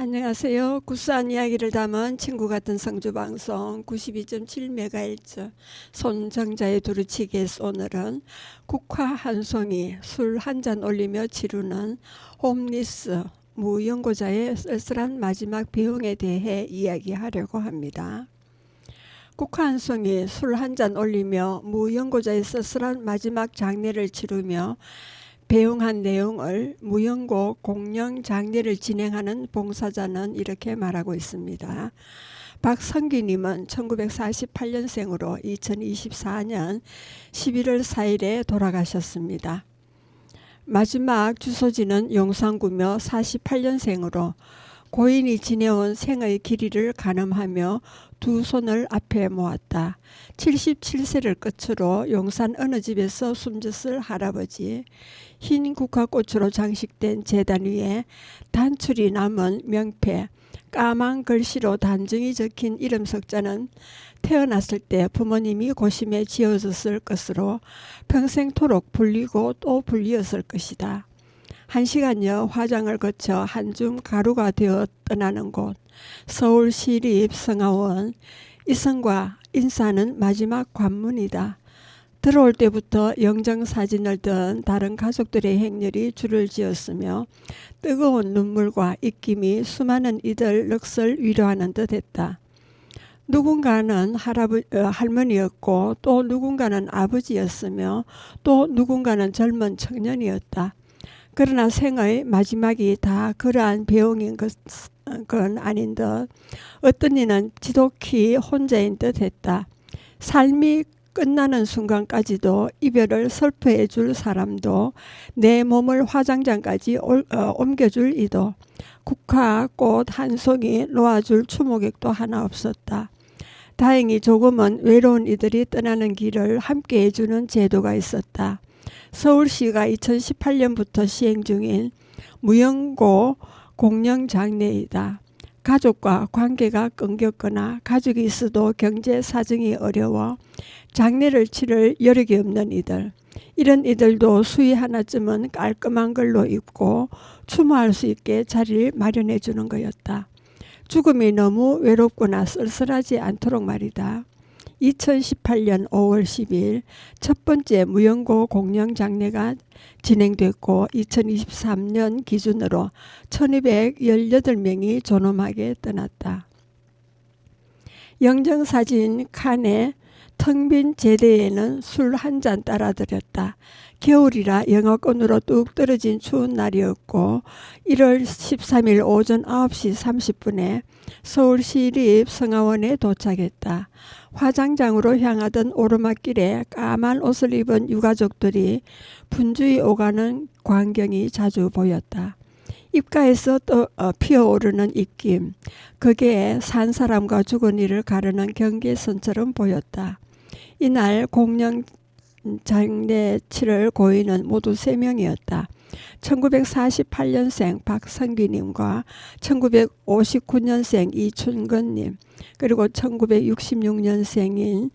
안녕하세요. 구수한 이야기를 담은 친구 같은 성주방송 92.7MHz 손정자의 두루치기에서 오늘은 국화 한 송이 술 한 잔 올리며 지루는 홈리스 무연고자의 쓸쓸한 마지막 비용에 대해 이야기하려고 합니다. 국화 한 송이 술 한 잔 올리며 무연고자의 쓸쓸한 마지막 장례를 치르며 배웅한 내용을 무연고 공령 장례를 진행하는 봉사자는 이렇게 말하고 있습니다. 박성기님은 1948년생으로 2024년 11월 4일에 돌아가셨습니다. 마지막 주소지는 용산구며 48년생으로 고인이 지내온 생의 길이를 가늠하며 두 손을 앞에 모았다. 77세를 끝으로 용산 어느 집에서 숨졌을 할아버지. 흰 국화꽃으로 장식된 제단 위에 단출이 남은 명패, 까만 글씨로 단정히 적힌 이름 석자는 태어났을 때 부모님이 고심에 지어졌을 것으로 평생토록 불리고 또 불리었을 것이다. 1시간여 화장을 거쳐 한줌 가루가 되어 떠나는 곳 서울시립 성화원. 이성과 인사는 마지막 관문이다. 들어올 때부터 영정사진을 든 다른 가족들의 행렬이 줄을 지었으며 뜨거운 눈물과 입김이 수많은 이들 넋을 위로하는 듯했다. 누군가는 할머니였고 또 누군가는 아버지였으며 또 누군가는 젊은 청년이었다. 그러나 생의 마지막이 다 그러한 배웅인 건 아닌 듯 어떤 이는 지독히 혼자인 듯했다. 삶이 끝나는 순간까지도 이별을 설프해 줄 사람도 내 몸을 화장장까지 옮겨줄 이도 국화꽃 한 송이 놓아줄 추모객도 하나 없었다. 다행히 조금은 외로운 이들이 떠나는 길을 함께 해주는 제도가 있었다. 서울시가 2018년부터 시행 중인 무연고 공령장례이다. 가족과 관계가 끊겼거나 가족이 있어도 경제 사정이 어려워 장례를 치를 여력이 없는 이들. 이런 이들도 수의 하나쯤은 깔끔한 걸로 입고 추모할 수 있게 자리를 마련해 주는 거였다. 죽음이 너무 외롭거나 쓸쓸하지 않도록 말이다. 2018년 5월 10일 첫 번째 무연고 공령장례가 진행됐고 2023년 기준으로 1218명이 존엄하게 떠났다. 영정사진 칸에 텅 빈 제대에는 술 한 잔 따라드렸다. 겨울이라 영하권으로 뚝 떨어진 추운 날이었고 1월 13일 오전 9시 30분에 서울시립 성화원에 도착했다. 화장장으로 향하던 오르막길에 까만 옷을 입은 유가족들이 분주히 오가는 광경이 자주 보였다. 입가에서 피어오르는 입김, 그게 산 사람과 죽은 이를 가르는 경계선처럼 보였다. 이날 공령 장례 치를 고인은 모두 3명이었다. 1948년생 박성기님과 1959년생 이춘건님, 그리고 1966년생인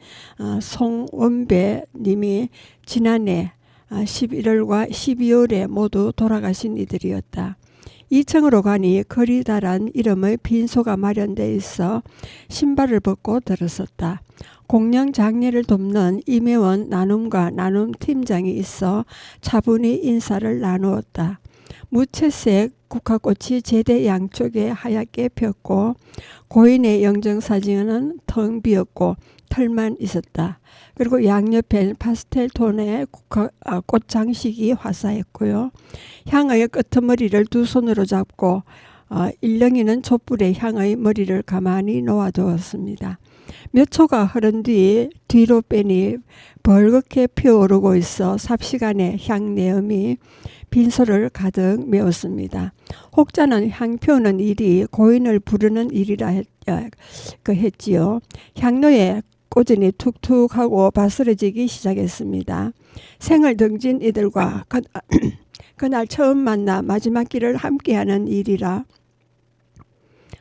송원배님이 지난해 11월과 12월에 모두 돌아가신 이들이었다. 2층으로 가니 거리다란 이름의 빈소가 마련돼 있어 신발을 벗고 들어섰다. 공령 장례를 돕는 임혜원 나눔과 나눔 팀장이 있어 차분히 인사를 나누었다. 무채색 국화꽃이 제대 양쪽에 하얗게 폈고 고인의 영정사진은 텅 비었고 털만 있었다. 그리고 양옆엔 파스텔 톤의 꽃 장식이 화사했고요. 향의 끄트머리를 두 손으로 잡고 일렁이는 촛불에 향의 머리를 가만히 놓아두었습니다. 몇 초가 흐른 뒤로 빼니 벌겋게 피어오르고 있어 삽시간에 향내음이 빈소를 가득 메웠습니다. 혹자는 향 피우는 일이 고인을 부르는 일이라 했지요. 향로에 꾸준히 툭툭하고 바스러지기 시작했습니다. 생을 등진 이들과 그날 처음 만나 마지막 길을 함께하는 일이라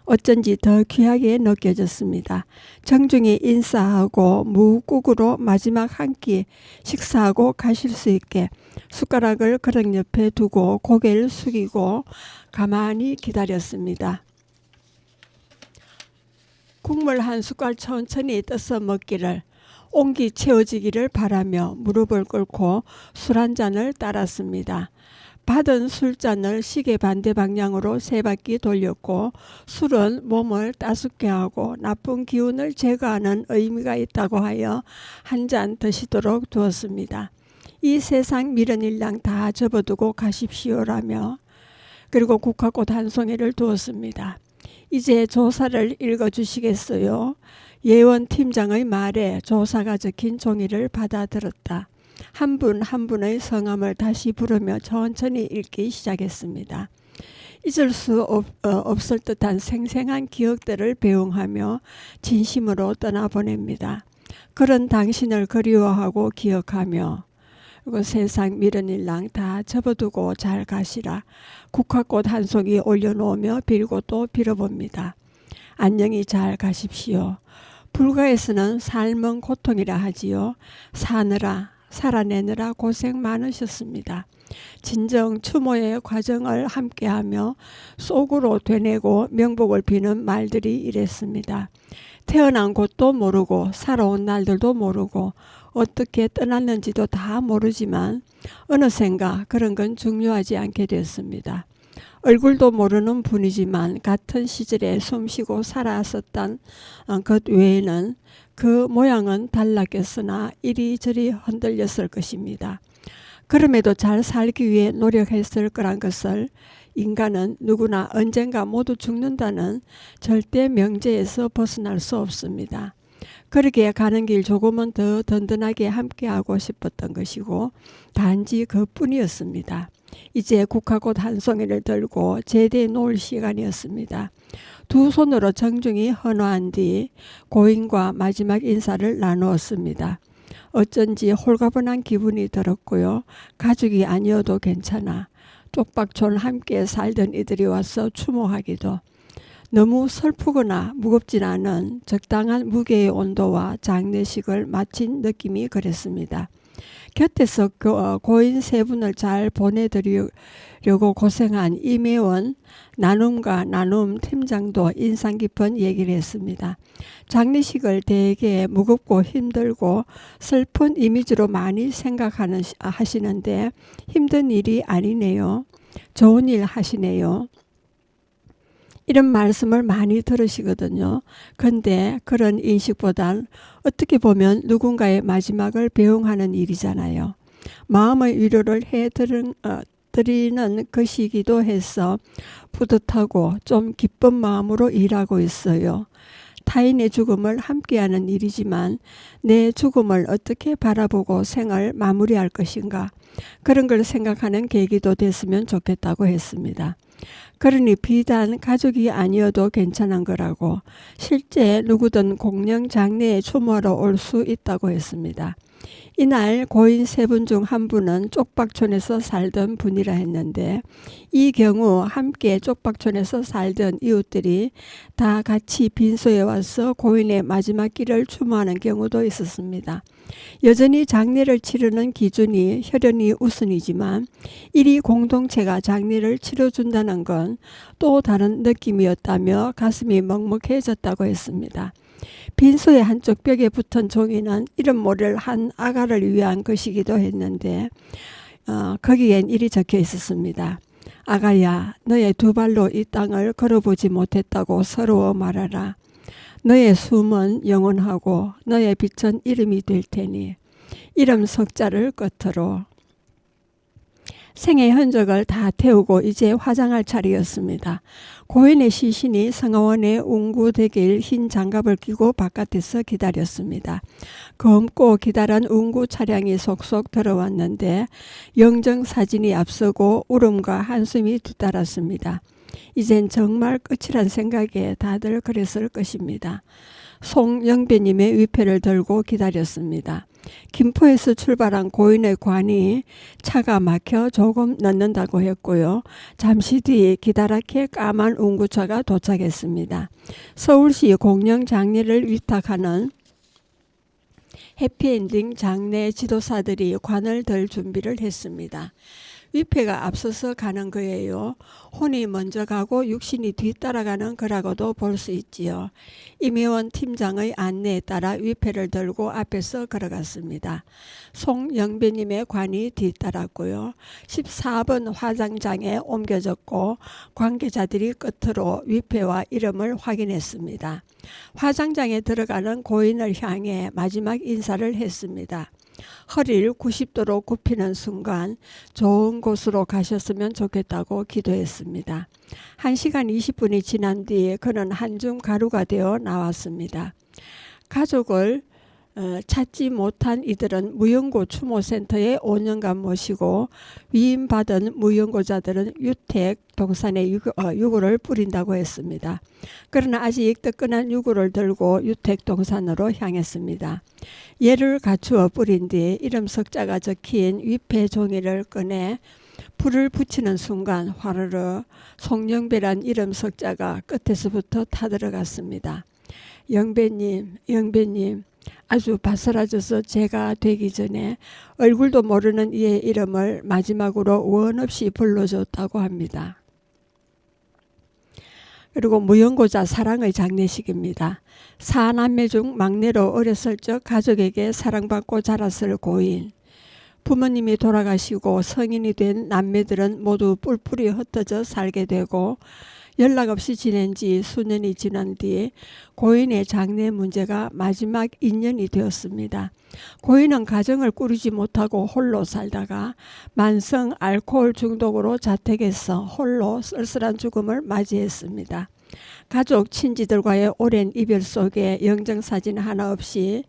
어쩐지 더 귀하게 느껴졌습니다. 정중히 인사하고 무국으로 마지막 한 끼 식사하고 가실 수 있게 숟가락을 그릇 옆에 두고 고개를 숙이고 가만히 기다렸습니다. 국물 한 숟갈 천천히 떠서 먹기를, 온기 채워지기를 바라며 무릎을 꿇고 술 한 잔을 따랐습니다. 받은 술잔을 시계 반대 방향으로 세 바퀴 돌렸고, 술은 몸을 따숩게 하고 나쁜 기운을 제거하는 의미가 있다고 하여 한 잔 드시도록 두었습니다. 이 세상 미련일랑 다 접어두고 가십시오라며, 그리고 국화꽃 한 송이를 두었습니다. 이제 조사를 읽어주시겠어요? 예원 팀장의 말에 조사가 적힌 종이를 받아들었다. 한 분 한 분의 성함을 다시 부르며 천천히 읽기 시작했습니다. 잊을 수 없을 듯한 생생한 기억들을 배웅하며 진심으로 떠나보냅니다. 그런 당신을 그리워하고 기억하며, 그리고 세상 미련일랑 다 접어두고 잘 가시라. 국화꽃 한 송이 올려놓으며 빌고 또 빌어봅니다. 안녕히 잘 가십시오. 불가에서는 삶은 고통이라 하지요. 사느라 살아내느라 고생 많으셨습니다. 진정 추모의 과정을 함께하며 속으로 되뇌고 명복을 비는 말들이 이랬습니다. 태어난 곳도 모르고 살아온 날들도 모르고 어떻게 떠났는지도 다 모르지만 어느샌가 그런 건 중요하지 않게 됐습니다. 얼굴도 모르는 분이지만 같은 시절에 숨쉬고 살았었던 것 외에는 그 모양은 달랐겠으나 이리저리 흔들렸을 것입니다. 그럼에도 잘 살기 위해 노력했을 거란 것을 인간은 누구나 언젠가 모두 죽는다는 절대 명제에서 벗어날 수 없습니다. 그러기에 가는 길 조금은 더 든든하게 함께하고 싶었던 것이고 단지 그뿐이었습니다. 이제 국화꽃 한 송이를 들고 제대에 놓을 시간이었습니다. 두 손으로 정중히 헌화한 뒤 고인과 마지막 인사를 나누었습니다. 어쩐지 홀가분한 기분이 들었고요. 가족이 아니어도 괜찮아. 쪽박촌 함께 살던 이들이 와서 추모하기도. 너무 슬프거나 무겁진 않은 적당한 무게의 온도와 장례식을 마친 느낌이 그랬습니다. 곁에서 고인 세 분을 잘 보내드리려고 고생한 이매원 나눔과 나눔 팀장도 인상 깊은 얘기를 했습니다. 장례식을 되게 무겁고 힘들고 슬픈 이미지로 많이 하시는데 힘든 일이 아니네요. 좋은 일 하시네요. 이런 말씀을 많이 들으시거든요. 그런데 그런 인식보단 어떻게 보면 누군가의 마지막을 배웅하는 일이잖아요. 마음의 위로를 해드리는 것이기도 해서 뿌듯하고 좀 기쁜 마음으로 일하고 있어요. 타인의 죽음을 함께하는 일이지만 내 죽음을 어떻게 바라보고 생을 마무리할 것인가, 그런 걸 생각하는 계기도 됐으면 좋겠다고 했습니다. 그러니 비단 가족이 아니어도 괜찮은 거라고, 실제 누구든 공령 장례에 추모하러 올 수 있다고 했습니다. 이날 고인 세 분 중 한 분은 쪽박촌에서 살던 분이라 했는데, 이 경우 함께 쪽박촌에서 살던 이웃들이 다 같이 빈소에 와서 고인의 마지막 길을 추모하는 경우도 있었습니다. 여전히 장례를 치르는 기준이 혈연이 우선이지만 이리 공동체가 장례를 치러준다는 건 또 다른 느낌이었다며 가슴이 먹먹해졌다고 했습니다. 빈소의 한쪽 벽에 붙은 종이는 이름 모를 한 아가를 위한 것이기도 했는데 거기엔 이리 적혀 있었습니다. 아가야, 너의 두 발로 이 땅을 걸어보지 못했다고 서러워 말하라. 너의 숨은 영원하고 너의 빛은 이름이 될 테니. 이름 석자를 끝으로. 생의 흔적을 다 태우고 이제 화장할 차례였습니다. 고인의 시신이 성화원의 웅구대길 흰 장갑을 끼고 바깥에서 기다렸습니다. 검고 기다란 웅구 차량이 속속 들어왔는데 영정사진이 앞서고 울음과 한숨이 뒤따랐습니다. 이젠 정말 끝이란 생각에 다들 그랬을 것입니다. 송영배님의 위패를 들고 기다렸습니다. 김포에서 출발한 고인의 관이 차가 막혀 조금 늦는다고 했고요. 잠시 뒤에 기다랗게 까만 운구차가 도착했습니다. 서울시 공영 장례를 위탁하는 해피엔딩 장례 지도사들이 관을 들 준비를 했습니다. 위패가 앞서서 가는 거예요. 혼이 먼저 가고 육신이 뒤따라가는 거라고도 볼 수 있지요. 임혜원 팀장의 안내에 따라 위패를 들고 앞에서 걸어갔습니다. 송영배님의 관이 뒤따랐고요. 14번 화장장에 옮겨졌고 관계자들이 끝으로 위패와 이름을 확인했습니다. 화장장에 들어가는 고인을 향해 마지막 인사를 했습니다. 허리를 90도로 굽히는 순간 좋은 곳으로 가셨으면 좋겠다고 기도했습니다. 1시간 20분이 지난 뒤에 그는 한줌 가루가 되어 나왔습니다. 가족을 찾지 못한 이들은 무연고 추모센터에 5년간 모시고 위임받은 무연고자들은 유택 동산에 유골을 뿌린다고 했습니다. 그러나 아직 뜨끈한 유골을 들고 유택 동산으로 향했습니다. 예를 갖추어 뿌린 뒤 이름 석자가 적힌 위패 종이를 꺼내 불을 붙이는 순간 화르르 송영배란 이름 석자가 끝에서부터 타들어갔습니다. 영배님 아주 바스라져서 제가 되기 전에 얼굴도 모르는 이의 이름을 마지막으로 원 없이 불러줬다고 합니다. 그리고 무연고자 사랑의 장례식입니다. 4남매 중 막내로 어렸을 적 가족에게 사랑받고 자랐을 고인. 부모님이 돌아가시고 성인이 된 남매들은 모두 뿔뿔이 흩어져 살게 되고 연락 없이 지낸 지 수년이 지난 뒤 고인의 장례 문제가 마지막 인연이 되었습니다. 고인은 가정을 꾸리지 못하고 홀로 살다가 만성 알코올 중독으로 자택에서 홀로 쓸쓸한 죽음을 맞이했습니다. 가족 친지들과의 오랜 이별 속에 영정사진 하나 없이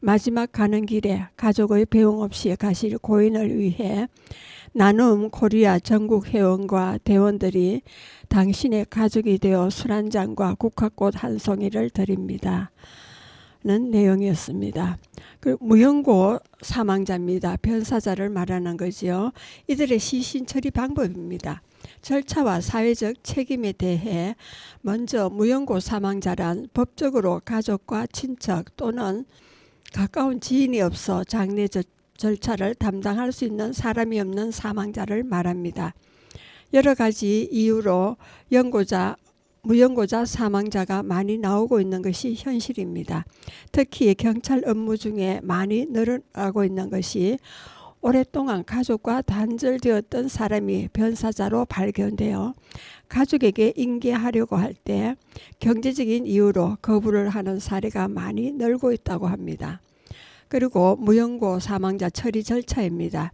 마지막 가는 길에 가족의 배웅 없이 가실 고인을 위해 나눔 코리아 전국 회원과 대원들이 당신의 가족이 되어 술 한 잔과 국화꽃 한 송이를 드립니다. 는 내용이었습니다. 무연고 사망자입니다. 변사자를 말하는 거지요. 이들의 시신 처리 방법입니다. 절차와 사회적 책임에 대해 먼저 무연고 사망자란 법적으로 가족과 친척 또는 가까운 지인이 없어 장례 절차를 담당할 수 있는 사람이 없는 사망자를 말합니다. 여러 가지 이유로 무연고자 사망자가 많이 나오고 있는 것이 현실입니다. 특히 경찰 업무 중에 많이 늘어나고 있는 것이 오랫동안 가족과 단절되었던 사람이 변사자로 발견되어 가족에게 인계하려고 할 때 경제적인 이유로 거부를 하는 사례가 많이 늘고 있다고 합니다. 그리고 무연고 사망자 처리 절차입니다.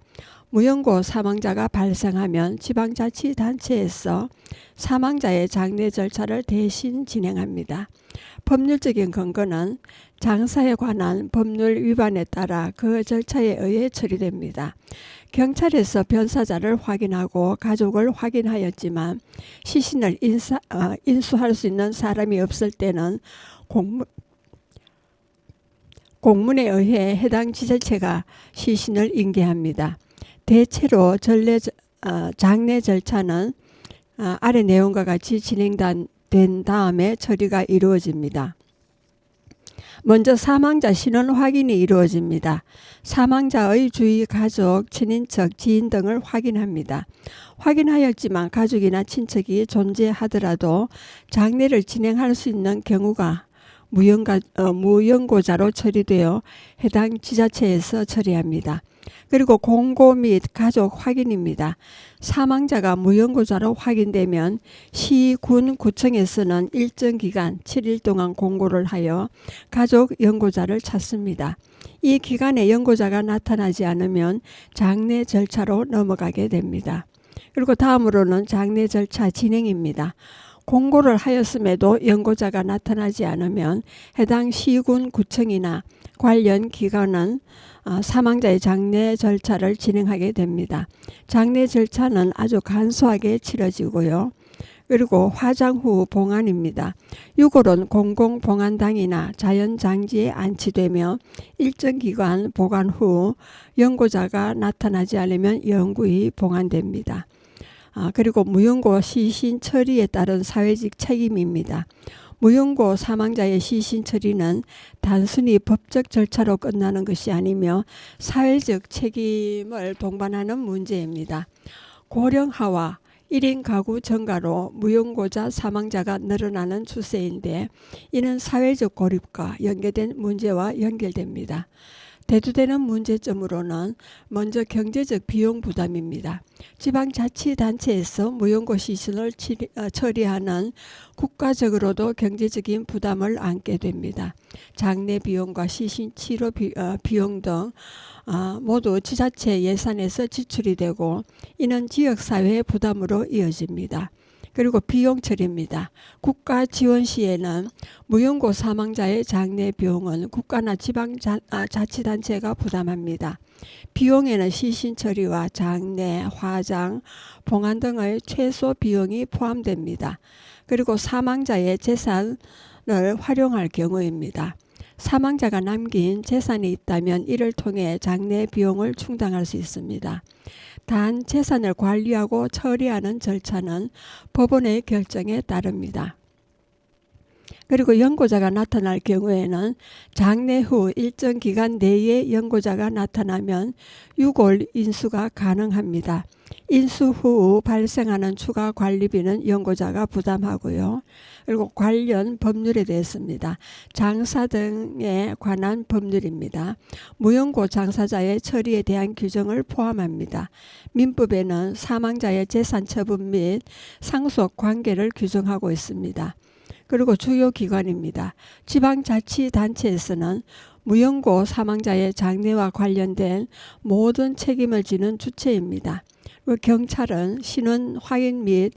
무연고 사망자가 발생하면 지방자치단체에서 사망자의 장례 절차를 대신 진행합니다. 법률적인 근거는 장사에 관한 법률 위반에 따라 그 절차에 의해 처리됩니다. 경찰에서 변사자를 확인하고 가족을 확인하였지만 시신을 인수할 수 있는 사람이 없을 때는 공문에 의해 해당 지자체가 시신을 인계합니다. 대체로 장례 절차는 아래 내용과 같이 진행된 다음에 처리가 이루어집니다. 먼저 사망자 신원 확인이 이루어집니다. 사망자의 주위 가족, 친인척, 지인 등을 확인합니다. 확인하였지만 가족이나 친척이 존재하더라도 장례를 진행할 수 있는 경우가 무연고자로 처리되어 해당 지자체에서 처리합니다. 그리고 공고 및 가족 확인입니다. 사망자가 무연고자로 확인되면 시, 군, 구청에서는 일정 기간 7일 동안 공고를 하여 가족 연고자를 찾습니다. 이 기간에 연고자가 나타나지 않으면 장례 절차로 넘어가게 됩니다. 그리고 다음으로는 장례 절차 진행입니다. 공고를 하였음에도 연고자가 나타나지 않으면 해당 시군 구청이나 관련 기관은 사망자의 장례 절차를 진행하게 됩니다. 장례 절차는 아주 간소하게 치러지고요. 그리고 화장 후 봉안입니다. 유골은 공공봉안당이나 자연장지에 안치되며 일정 기간 보관 후 연고자가 나타나지 않으면 영구히 봉안됩니다. 그리고 무연고 시신 처리에 따른 사회적 책임입니다. 무연고 사망자의 시신 처리는 단순히 법적 절차로 끝나는 것이 아니며 사회적 책임을 동반하는 문제입니다. 고령화와 1인 가구 증가로 무용고자 사망자가 늘어나는 추세인데 이는 사회적 고립과 연계된 문제와 연결됩니다. 대두되는 문제점으로는 먼저 경제적 비용 부담입니다. 지방자치단체에서 무용고 시신을 처리하는 국가적으로도 경제적인 부담을 안게 됩니다. 장례 비용과 시신 치료 비용 등 모두 지자체 예산에서 지출이 되고 이는 지역사회의 부담으로 이어집니다. 그리고 비용 처리입니다. 국가 지원 시에는 무용고 사망자의 장례 비용은 국가나 지방자치단체가 부담합니다. 비용에는 시신 처리와 장례, 화장, 봉안 등의 최소 비용이 포함됩니다. 그리고 사망자의 재산을 활용할 경우입니다. 사망자가 남긴 재산이 있다면 이를 통해 장례 비용을 충당할 수 있습니다. 단 재산을 관리하고 처리하는 절차는 법원의 결정에 따릅니다. 그리고 연고자가 나타날 경우에는 장례 후 일정 기간 내에 연고자가 나타나면 유골 인수가 가능합니다. 인수 후 발생하는 추가 관리비는 연고자가 부담하고요. 그리고 관련 법률에 대해서입니다. 장사 등에 관한 법률입니다. 무연고 장사자의 처리에 대한 규정을 포함합니다. 민법에는 사망자의 재산 처분 및 상속 관계를 규정하고 있습니다. 그리고 주요 기관입니다. 지방자치단체에서는 무연고 사망자의 장례와 관련된 모든 책임을 지는 주체입니다. 경찰은 신원 확인 및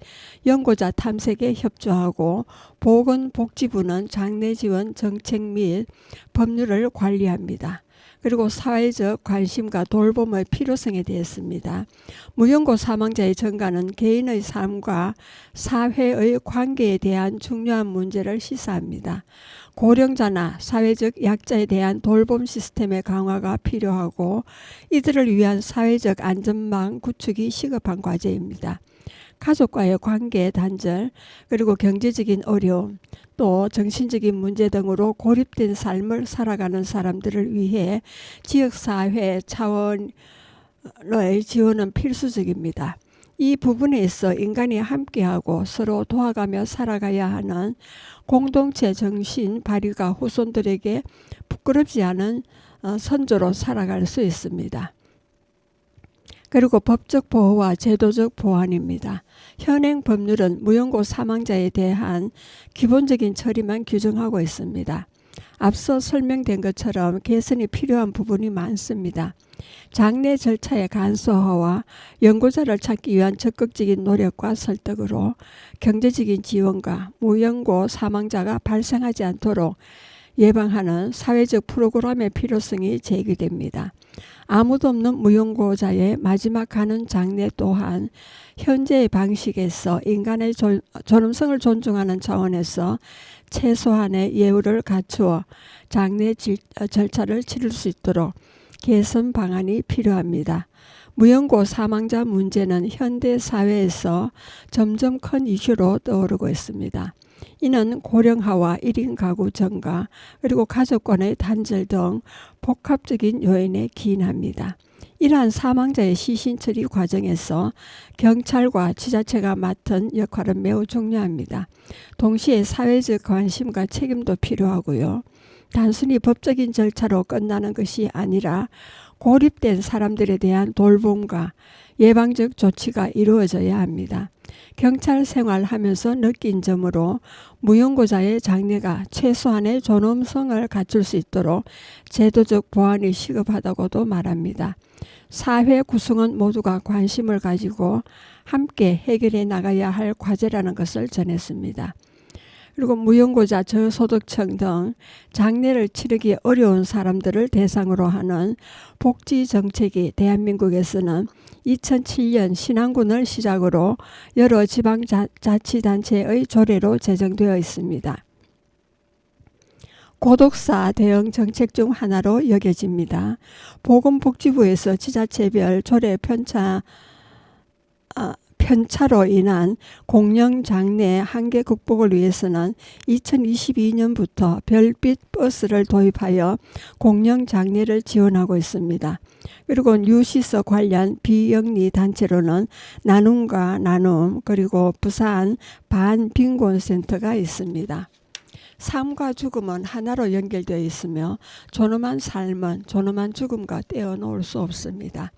연고자 탐색에 협조하고 보건복지부는 장례 지원 정책 및 법률을 관리합니다. 그리고 사회적 관심과 돌봄의 필요성에 대해서입니다. 무연고 사망자의 증가는 개인의 삶과 사회의 관계에 대한 중요한 문제를 시사합니다. 고령자나 사회적 약자에 대한 돌봄 시스템의 강화가 필요하고 이들을 위한 사회적 안전망 구축이 시급한 과제입니다. 가족과의 관계 단절, 그리고 경제적인 어려움, 또 정신적인 문제 등으로 고립된 삶을 살아가는 사람들을 위해 지역사회 차원의 지원은 필수적입니다. 이 부분에 있어 인간이 함께하고 서로 도와가며 살아가야 하는 공동체 정신 발휘가 후손들에게 부끄럽지 않은 선조로 살아갈 수 있습니다. 그리고 법적 보호와 제도적 보완입니다. 현행 법률은 무연고 사망자에 대한 기본적인 처리만 규정하고 있습니다. 앞서 설명된 것처럼 개선이 필요한 부분이 많습니다. 장례 절차의 간소화와 연고자를 찾기 위한 적극적인 노력과 설득으로 경제적인 지원과 무연고 사망자가 발생하지 않도록 예방하는 사회적 프로그램의 필요성이 제기됩니다. 아무도 없는 무연고자의 마지막 가는 장례 또한 현재의 방식에서 인간의 존엄성을 존중하는 차원에서 최소한의 예우를 갖추어 장례 절차를 치를 수 있도록 개선 방안이 필요합니다. 무연고 사망자 문제는 현대 사회에서 점점 큰 이슈로 떠오르고 있습니다. 이는 고령화와 1인 가구 증가, 그리고 가족권의 단절 등 복합적인 요인에 기인합니다. 이러한 사망자의 시신 처리 과정에서 경찰과 지자체가 맡은 역할은 매우 중요합니다. 동시에 사회적 관심과 책임도 필요하고요. 단순히 법적인 절차로 끝나는 것이 아니라 고립된 사람들에 대한 돌봄과 예방적 조치가 이루어져야 합니다. 경찰 생활하면서 느낀 점으로 무연고자의 장례가 최소한의 존엄성을 갖출 수 있도록 제도적 보완이 시급하다고도 말합니다. 사회 구성원 모두가 관심을 가지고 함께 해결해 나가야 할 과제라는 것을 전했습니다. 그리고 무연고자 저소득층 등 장례를 치르기 어려운 사람들을 대상으로 하는 복지 정책이 대한민국에서는 2007년 신안군을 시작으로 여러 지방자치단체의 조례로 제정되어 있습니다. 고독사 대응 정책 중 하나로 여겨집니다. 보건복지부에서 지자체별 조례 편차로 인한 공영 장래 한계 극복을 위해서는 2022년부터 별빛 버스를 도입하여 공영 장례를 지원하고 있습니다. 그리고 뉴시서 관련 비영리 단체로는 나눔과 나눔, 그리고 부산 반빈곤센터가 있습니다. 삶과 죽음은 하나로 연결되어 있으며 존엄한 삶은 존엄한 죽음과 떼어놓을 수 없습니다.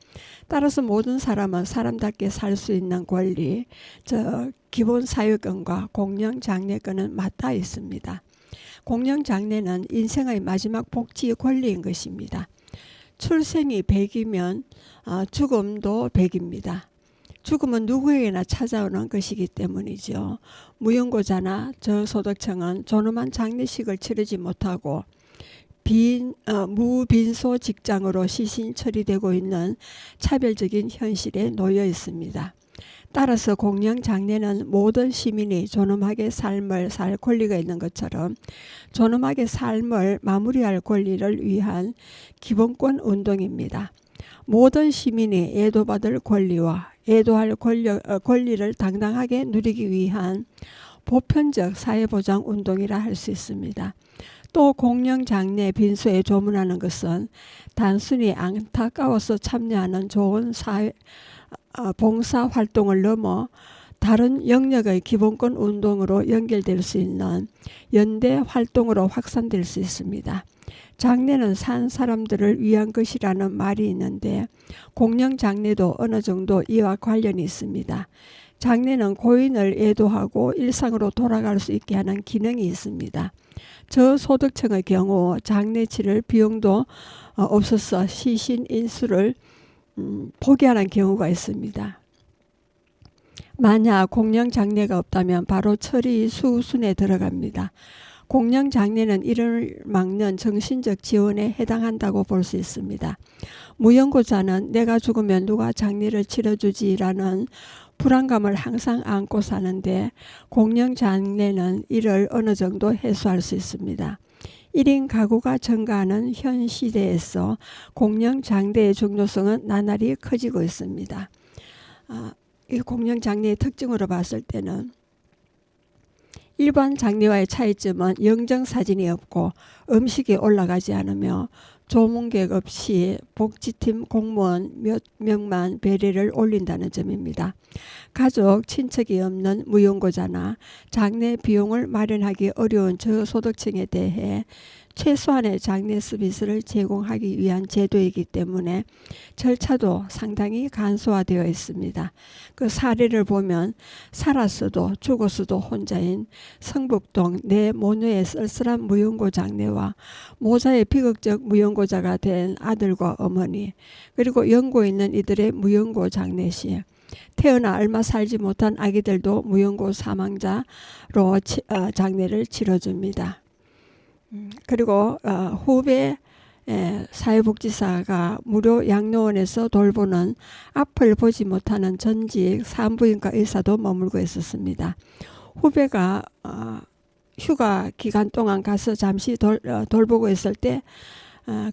따라서 모든 사람은 사람답게 살 수 있는 권리, 즉 기본 사유권과 공영 장래권은 맞닿아 있습니다. 공영 장래는 인생의 마지막 복지 권리인 것입니다. 출생이 100이면 죽음도 100입니다. 죽음은 누구에게나 찾아오는 것이기 때문이죠. 무연고자나 저소득층은 존엄한 장례식을 치르지 못하고 무빈소 직장으로 시신 처리되고 있는 차별적인 현실에 놓여 있습니다. 따라서 공영 장례는 모든 시민이 존엄하게 삶을 살 권리가 있는 것처럼 존엄하게 삶을 마무리할 권리를 위한 기본권 운동입니다. 모든 시민이 애도받을 권리와 애도할 권리를 당당하게 누리기 위한 보편적 사회보장 운동이라 할 수 있습니다. 또 공영 장례 빈소에 조문하는 것은 단순히 안타까워서 참여하는 좋은 봉사 활동을 넘어 다른 영역의 기본권 운동으로 연결될 수 있는 연대 활동으로 확산될 수 있습니다. 장례는 산 사람들을 위한 것이라는 말이 있는데 공영 장례도 어느 정도 이와 관련이 있습니다. 장례는 고인을 애도하고 일상으로 돌아갈 수 있게 하는 기능이 있습니다. 저소득층의 경우 장례 치를 비용도 없어서 시신 인수를 포기하는 경우가 있습니다. 만약 공영 장례가 없다면 바로 처리 수순에 들어갑니다. 공영 장례는 이를 막는 정신적 지원에 해당한다고 볼 수 있습니다. 무연고자는 내가 죽으면 누가 장례를 치러주지라는 불안감을 항상 안고 사는데 공영 장례는 이를 어느 정도 해소할 수 있습니다. 1인 가구가 증가하는 현 시대에서 공영 장례의 중요성은 나날이 커지고 있습니다. 이 공영 장례의 특징으로 봤을 때는 일반 장례와의 차이점은 영정사진이 없고 음식이 올라가지 않으며 조문객 없이 복지팀 공무원 몇 명만 배례를 올린다는 점입니다. 가족, 친척이 없는 무연고자나 장례 비용을 마련하기 어려운 저소득층에 대해 최소한의 장례 서비스를 제공하기 위한 제도이기 때문에 절차도 상당히 간소화되어 있습니다. 그 사례를 보면 살았어도 죽었어도 혼자인 성북동 내 모녀의 쓸쓸한 무연고 장례와 모자의 비극적 무연고자가 된 아들과 어머니, 그리고 연고 있는 이들의 무연고 장례시, 태어나 얼마 살지 못한 아기들도 무연고 사망자로 장례를 치러줍니다. 그리고 후배 사회복지사가 무료 양로원에서 돌보는 앞을 보지 못하는 전직 산부인과 의사도 머물고 있었습니다. 후배가 휴가 기간 동안 가서 잠시 돌보고 있을 때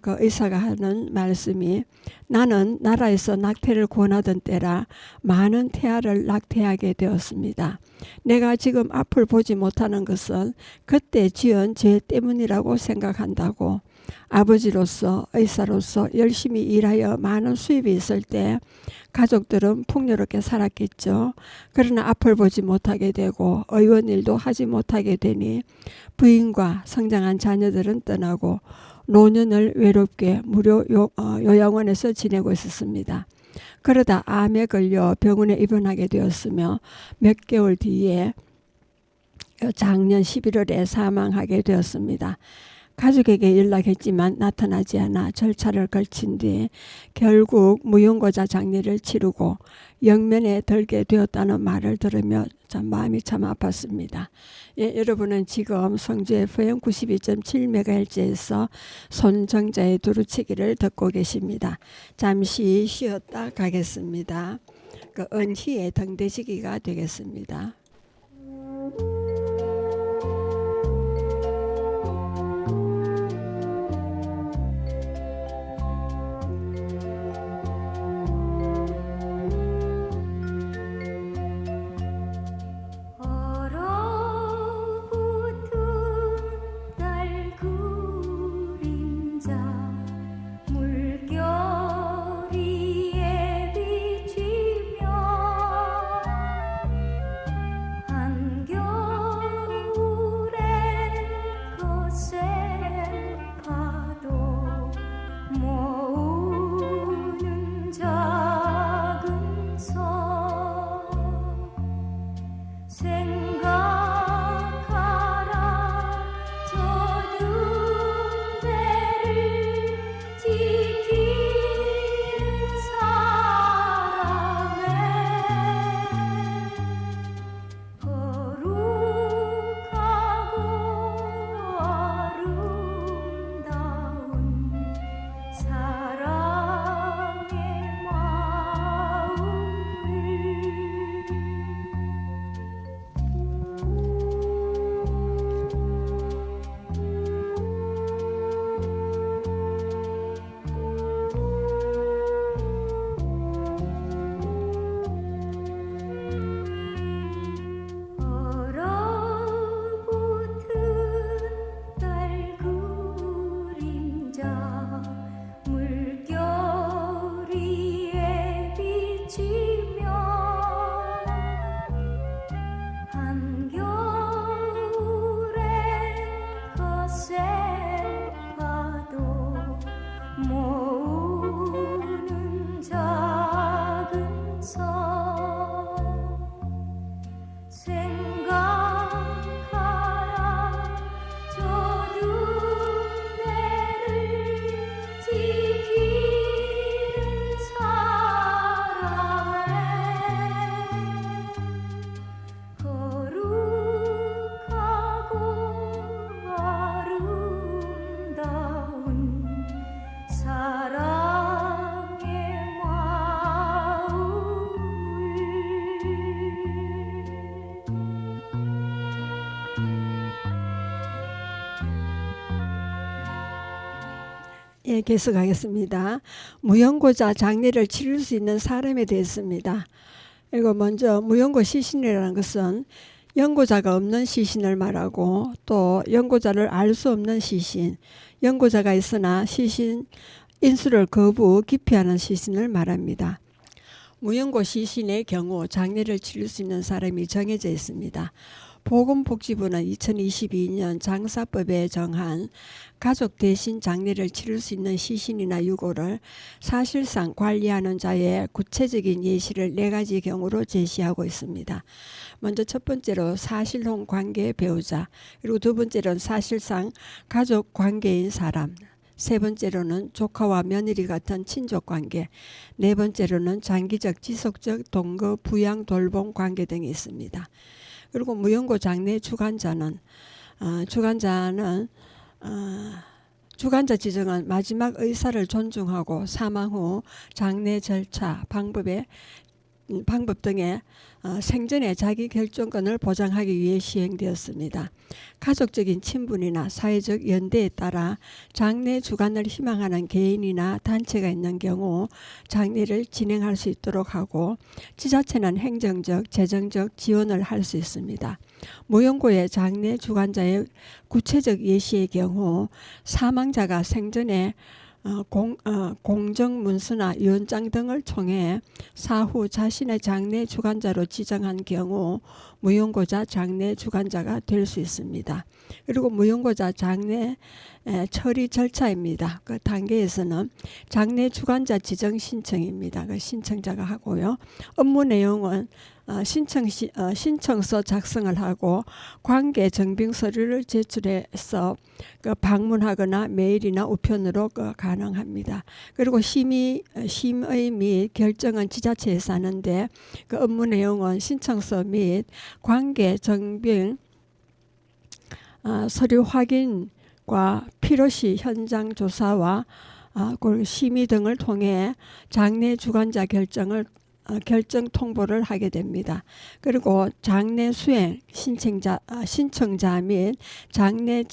그 의사가 하는 말씀이, 나는 나라에서 낙태를 권하던 때라 많은 태아를 낙태하게 되었습니다. 내가 지금 앞을 보지 못하는 것은 그때 지은 죄 때문이라고 생각한다고. 아버지로서 의사로서 열심히 일하여 많은 수입이 있을 때 가족들은 풍요롭게 살았겠죠. 그러나 앞을 보지 못하게 되고 의원 일도 하지 못하게 되니 부인과 성장한 자녀들은 떠나고 노년을 외롭게 무료 요양원에서 지내고 있었습니다. 그러다 암에 걸려 병원에 입원하게 되었으며 몇 개월 뒤에 작년 11월에 사망하게 되었습니다. 가족에게 연락했지만 나타나지 않아 절차를 거친 뒤 결국 무연고자 장례를 치르고 영면에 들게 되었다는 말을 들으며 참 마음이 참 아팠습니다. 예, 여러분은 지금 성주 FM 92.7MHz에서 손정자의 두루치기를 듣고 계십니다. 잠시 쉬었다 가겠습니다. 그 은희의 등대지기가 되겠습니다. 예, 계속하겠습니다. 무용고자 장례를 치를 수 있는 사람에 대해서입니다. 이거 먼저 무용고 시신이라는 것은 연고자가 없는 시신을 말하고 또 연고자를 알 수 없는 시신, 연고자가 있으나 시신 인수를 거부, 기피하는 시신을 말합니다. 무연고 시신의 경우 장례를 치를 수 있는 사람이 정해져 있습니다. 보건복지부는 2022년 장사법에 정한 가족 대신 장례를 치를 수 있는 시신이나 유고를 사실상 관리하는 자의 구체적인 예시를 4가지 경우로 제시하고 있습니다. 먼저 첫 번째로 사실혼 관계 배우자, 그리고 두 번째로는 사실상 가족 관계인 사람, 세 번째로는 조카와 며느리 같은 친족 관계, 네 번째로는 장기적 지속적 동거 부양 돌봄 관계 등이 있습니다. 그리고 무연고 장례 주관자는 주관자 지정은 마지막 의사를 존중하고 사망 후 장례 절차 방법 등의 생전에 자기 결정권을 보장하기 위해 시행되었습니다. 가족적인 친분이나 사회적 연대에 따라 장례 주관을 희망하는 개인이나 단체가 있는 경우 장례를 진행할 수 있도록 하고 지자체는 행정적, 재정적 지원을 할 수 있습니다. 무연고의 장례 주관자의 구체적 예시의 경우 사망자가 생전에 공정문서나 유언장 등을 통해 사후 자신의 장례 주관자로 지정한 경우 무연고자 장례 주관자가 될 수 있습니다. 그리고 무연고자 장례 처리 절차입니다. 그 단계에서는 장례 주관자 지정 신청입니다. 그 신청자가 하고요. 업무 내용은 신청서 작성을 하고 관계 증빙 서류를 제출해서 방문하거나 메일이나 우편으로 가능합니다. 그리고 심의 및 결정은 지자체에서 하는데 그 업무 내용은 신청서 및 관계 증빙 서류 확인과 필요시 현장 조사와 심의 등을 통해 장례 주관자 결정 통보를 하게 됩니다. 그리고 장례 수행 신청자 및 장례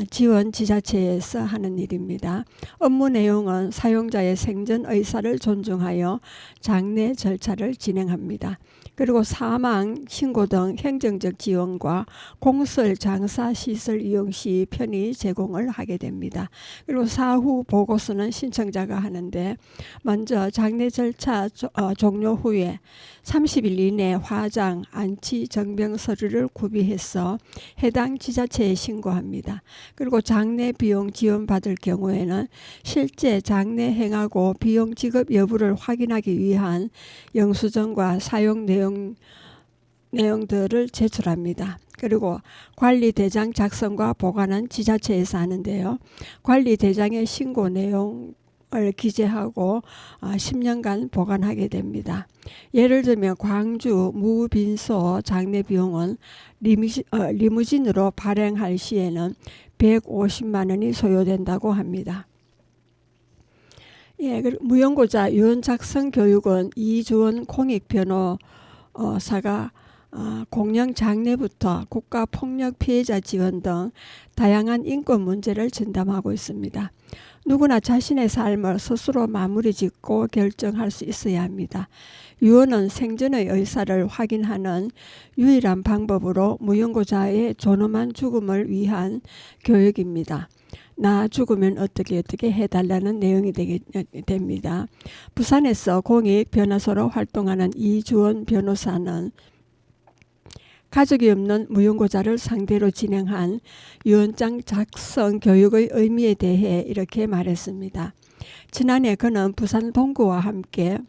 지원 지자체에서 하는 일입니다. 업무 내용은 사용자의 생전 의사를 존중하여 장례 절차를 진행합니다. 그리고 사망, 신고 등 행정적 지원과 공설, 장사, 시설 이용 시 편의 제공을 하게 됩니다. 그리고 사후 보고서는 신청자가 하는데 먼저 장례 절차 종료 후에 30일 이내 화장, 안치, 정병 서류를 구비해서 해당 지자체에 신고합니다. 그리고 장례 비용 지원받을 경우에는 실제 장례 행하고 비용 지급 여부를 확인하기 위한 영수증과 사용 내용들을 제출합니다. 그리고 관리대장 작성과 보관은 지자체에서 하는데요. 관리대장의 신고 내용을 기재하고 10년간 보관하게 됩니다. 예를 들면 광주 무빈소 장례 비용은 리무진으로 발행할 시에는 150만 원이 소요된다고 합니다. 예, 무연고자 유언 작성 교육은 이주원 공익 변호사가 공영 장례부터 국가폭력 피해자 지원 등 다양한 인권 문제를 전담하고 있습니다. 누구나 자신의 삶을 스스로 마무리 짓고 결정할 수 있어야 합니다. 유언은 생전의 의사를 확인하는 유일한 방법으로 무연고자의 존엄한 죽음을 위한 교육입니다. 나 죽으면 어떻게 해달라는 내용이 됩니다. 부산에서 공익 변호사로 활동하는 이주원 변호사는 가족이 없는 무연고자를 상대로 진행한 유언장 작성 교육의 의미에 대해 이렇게 말했습니다. 지난해 그는 부산 동구와 함께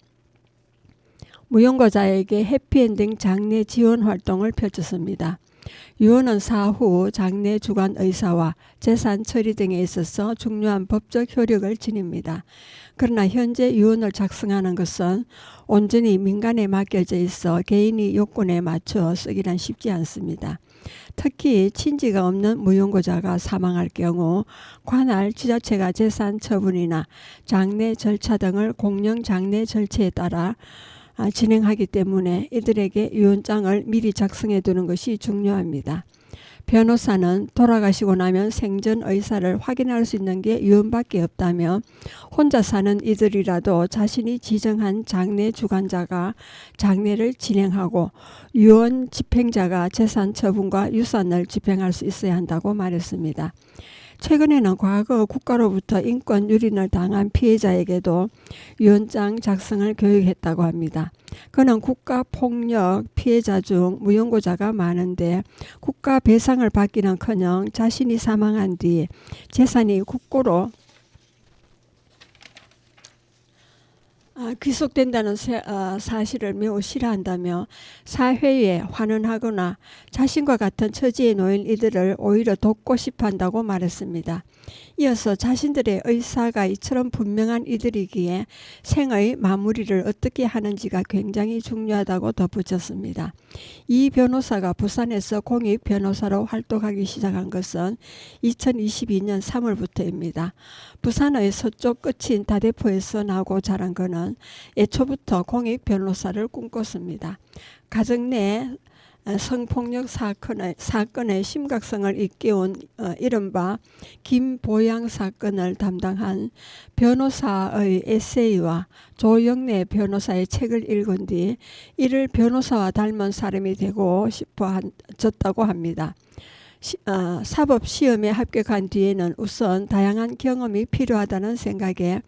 무연고자에게 해피엔딩 장례 지원 활동을 펼쳤습니다. 유언은 사후 장례 주관 의사와 재산 처리 등에 있어서 중요한 법적 효력을 지닙니다. 그러나 현재 유언을 작성하는 것은 온전히 민간에 맡겨져 있어 개인이 요건에 맞춰 쓰기란 쉽지 않습니다. 특히 친지가 없는 무연고자가 사망할 경우 관할 지자체가 재산 처분이나 장례 절차 등을 공영 장례 절차에 따라 진행하기 때문에 이들에게 유언장을 미리 작성해 두는 것이 중요합니다. 변호사는 돌아가시고 나면 생전 의사를 확인할 수 있는 게 유언밖에 없다며 혼자 사는 이들이라도 자신이 지정한 장례 주관자가 장례를 진행하고 유언 집행자가 재산 처분과 유산을 집행할 수 있어야 한다고 말했습니다. 최근에는 과거 국가로부터 인권 유린을 당한 피해자에게도 유언장 작성을 교육했다고 합니다. 그는 국가폭력 피해자 중 무연고자가 많은데 국가 배상을 받기는커녕 자신이 사망한 뒤 재산이 국고로 귀속된다는 사실을 매우 싫어한다며 사회에 환원하거나 자신과 같은 처지에 놓인 이들을 오히려 돕고 싶어 한다고 말했습니다. 이어서 자신들의 의사가 이처럼 분명한 이들이기에 생의 마무리를 어떻게 하는지가 굉장히 중요하다고 덧붙였습니다. 이 변호사가 부산에서 공익 변호사로 활동하기 시작한 것은 2022년 3월부터입니다. 부산의 서쪽 끝인 다대포에서 나고 자란 그는 애초부터 공익 변호사를 꿈꿨습니다. 가정 내 성폭력 사건의 심각성을 일깨운 이른바 김보양 사건을 담당한 변호사의 에세이와 조영래 변호사의 책을 읽은 뒤 이를 변호사와 닮은 사람이 되고 싶어졌다고 합니다. 사법시험에 합격한 뒤에는 우선 다양한 경험이 필요하다는 생각에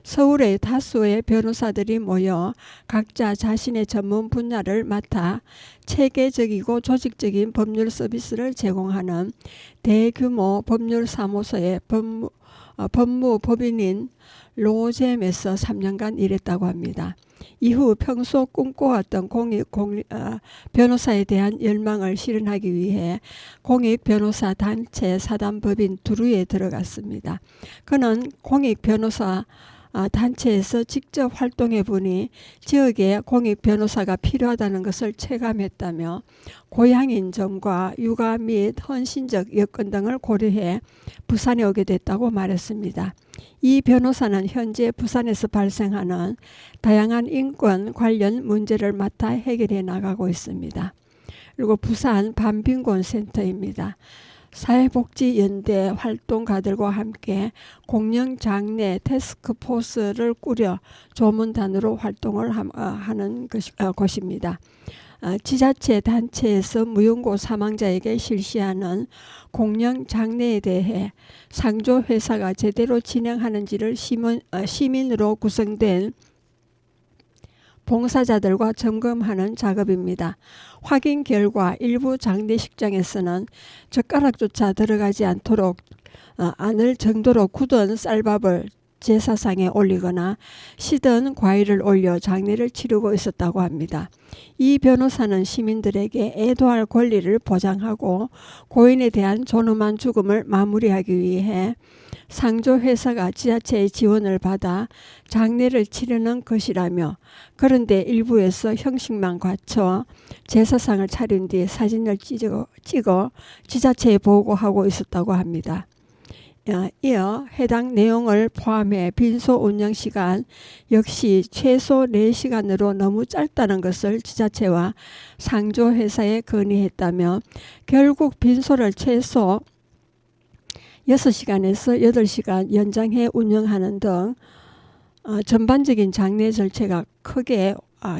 서울의 다수의 변호사들이 모여 각자 자신의 전문 분야를 맡아 체계적이고 조직적인 법률 서비스를 제공하는 대규모 법률사무소의 법무법인인 로잼에서 3년간 일했다고 합니다. 이후 평소 꿈꿔왔던 변호사에 대한 열망을 실현하기 위해 공익변호사 단체 사단법인 두루에 들어갔습니다. 그는 공익변호사 단체에서 직접 활동해 보니 지역에 공익변호사가 필요하다는 것을 체감했다며 고향인 점과 육아 및 헌신적 여건 등을 고려해 부산에 오게 됐다고 말했습니다. 이 변호사는 현재 부산에서 발생하는 다양한 인권 관련 문제를 맡아 해결해 나가고 있습니다. 그리고 부산 반빈곤센터입니다. 사회복지연대 활동가들과 함께 공영장례 태스크포스를 꾸려 조문단으로 활동을 하는 곳입니다. 지자체 단체에서 무연고 사망자에게 실시하는 공영장례에 대해 상조회사가 제대로 진행하는지를 시민으로 구성된 봉사자들과 점검하는 작업입니다. 확인 결과 일부 장례식장에서는 젓가락조차 들어가지 않을 정도로 굳은 쌀밥을 제사상에 올리거나 시든 과일을 올려 장례를 치르고 있었다고 합니다. 이 변호사는 시민들에게 애도할 권리를 보장하고 고인에 대한 존엄한 죽음을 마무리하기 위해 상조회사가 지자체의 지원을 받아 장례를 치르는 것이라며, 그런데 일부에서 형식만 갖춰 제사상을 차린 뒤 사진을 찍어 지자체에 보고하고 있었다고 합니다. 이어 해당 내용을 포함해 빈소 운영시간 역시 최소 4시간으로 너무 짧다는 것을 지자체와 상조회사에 건의했다며 결국 빈소를 최소 6시간에서 8시간 연장해 운영하는 등 전반적인 장례 절차가 크게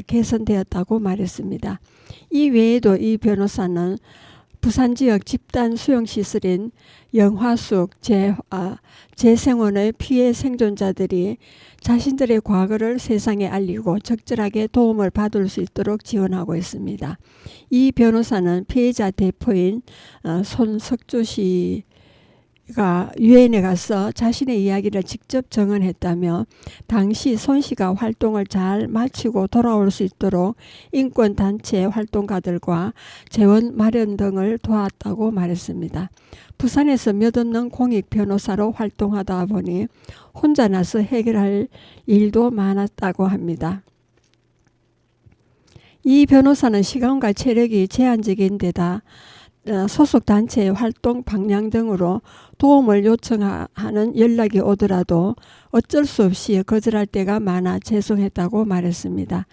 개선되었다고 말했습니다. 이 외에도 이 변호사는 부산 지역 집단 수용시설인 영화숙 재생원의 피해 생존자들이 자신들의 과거를 세상에 알리고 적절하게 도움을 받을 수 있도록 지원하고 있습니다. 이 변호사는 피해자 대표인 손석주 씨가 유엔에 가서 자신의 이야기를 직접 증언했다며 당시 손 씨가 활동을 잘 마치고 돌아올 수 있도록 인권단체 활동가들과 재원 마련 등을 도왔다고 말했습니다. 부산에서 몇 없는 공익 변호사로 활동하다 보니 혼자 나서 해결할 일도 많았다고 합니다. 이 변호사는 시간과 체력이 제한적인 데다 소속 단체의 활동 방향 등으로 도움을 요청하는 연락이 오더라도 어쩔 수 없이 거절할 때가 많아 죄송했다고 말했습니다.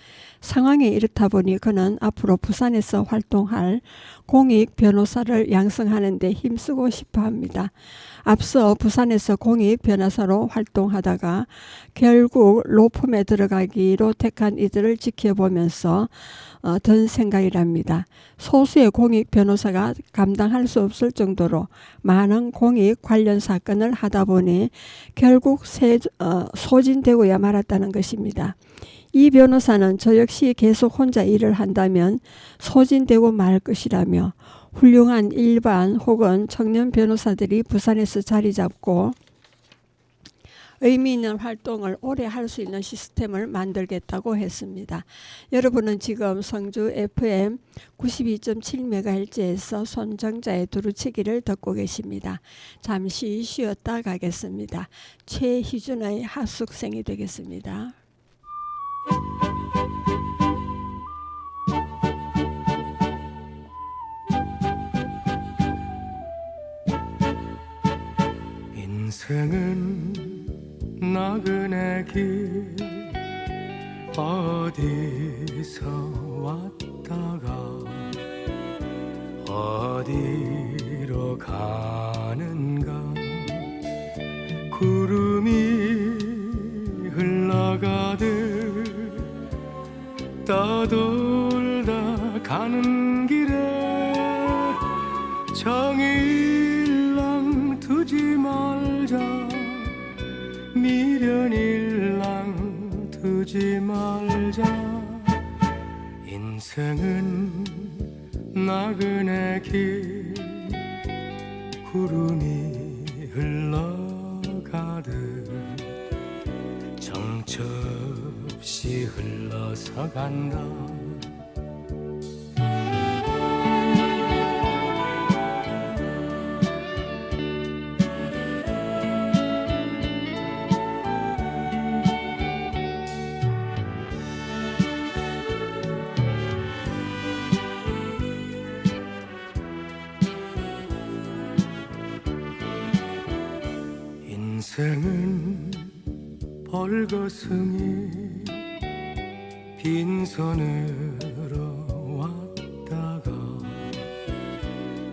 상황이 이렇다 보니 그는 앞으로 부산에서 활동할 공익 변호사를 양성하는 데 힘쓰고 싶어 합니다. 앞서 부산에서 공익 변호사로 활동하다가 결국 로펌에 들어가기로 택한 이들을 지켜보면서 든 생각이랍니다. 소수의 공익 변호사가 감당할 수 없을 정도로 많은 공익 관련 사건을 하다 보니 결국 소진되고야 말았다는 것입니다. 이 변호사는 저 역시 계속 혼자 일을 한다면 소진되고 말 것이라며 훌륭한 일반 혹은 청년 변호사들이 부산에서 자리 잡고 의미 있는 활동을 오래 할 수 있는 시스템을 만들겠다고 했습니다. 여러분은 지금 성주 FM 92.7MHz에서 손정자의 두루치기를 듣고 계십니다. 잠시 쉬었다 가겠습니다. 최희준의 하숙생이 되겠습니다. 인생은 나그네 길 어디서 왔다가 어디로 가는가 구름이 흘러가듯 떠돌다 가는 길에 정일랑 두지 말자 미련일랑 두지 말자 인생은 나그네 길 구름이 흘러가듯 정처 없이 흘러서 간다 인생은 벌거숭이 빈손으로 왔다가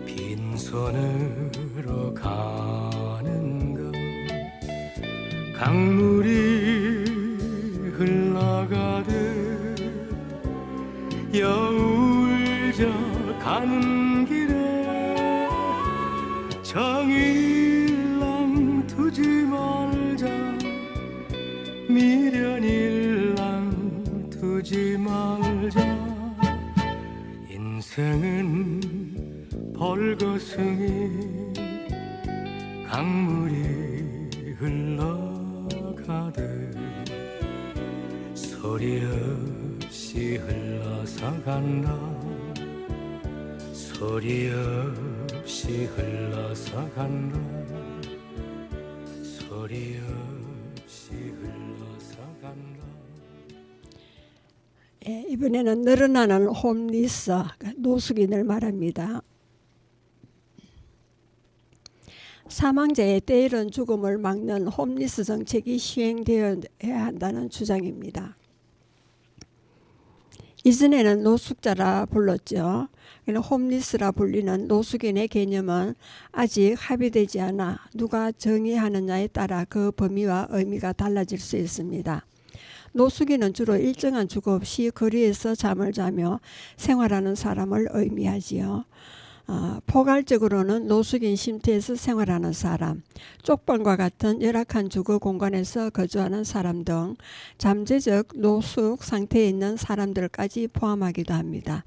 빈손으로 가는가 강물이 흘러가듯 여울져 가는 길에 정일랑 두지 말자 미련일랑 두지 말자 인생은 벌거숭이 강물이 흘러가듯 소리 없이 흘러서 간다 소리 없이 흘러서 간다 소리 없이 흘러서 간다 이번에는 늘어나는 홈리스 노숙인을 말합니다. 사망자의 때이른 죽음을 막는 홈리스 정책이 시행되어야 한다는 주장입니다. 이전에는 노숙자라 불렀죠. 홈리스라 불리는 노숙인의 개념은 아직 합의되지 않아 누가 정의하느냐에 따라 그 범위와 의미가 달라질 수 있습니다. 노숙인은 주로 일정한 주거 없이 거리에서 잠을 자며 생활하는 사람을 의미하지요. 포괄적으로는 노숙인 쉼터에서 생활하는 사람, 쪽방과 같은 열악한 주거 공간에서 거주하는 사람 등 잠재적 노숙 상태에 있는 사람들까지 포함하기도 합니다.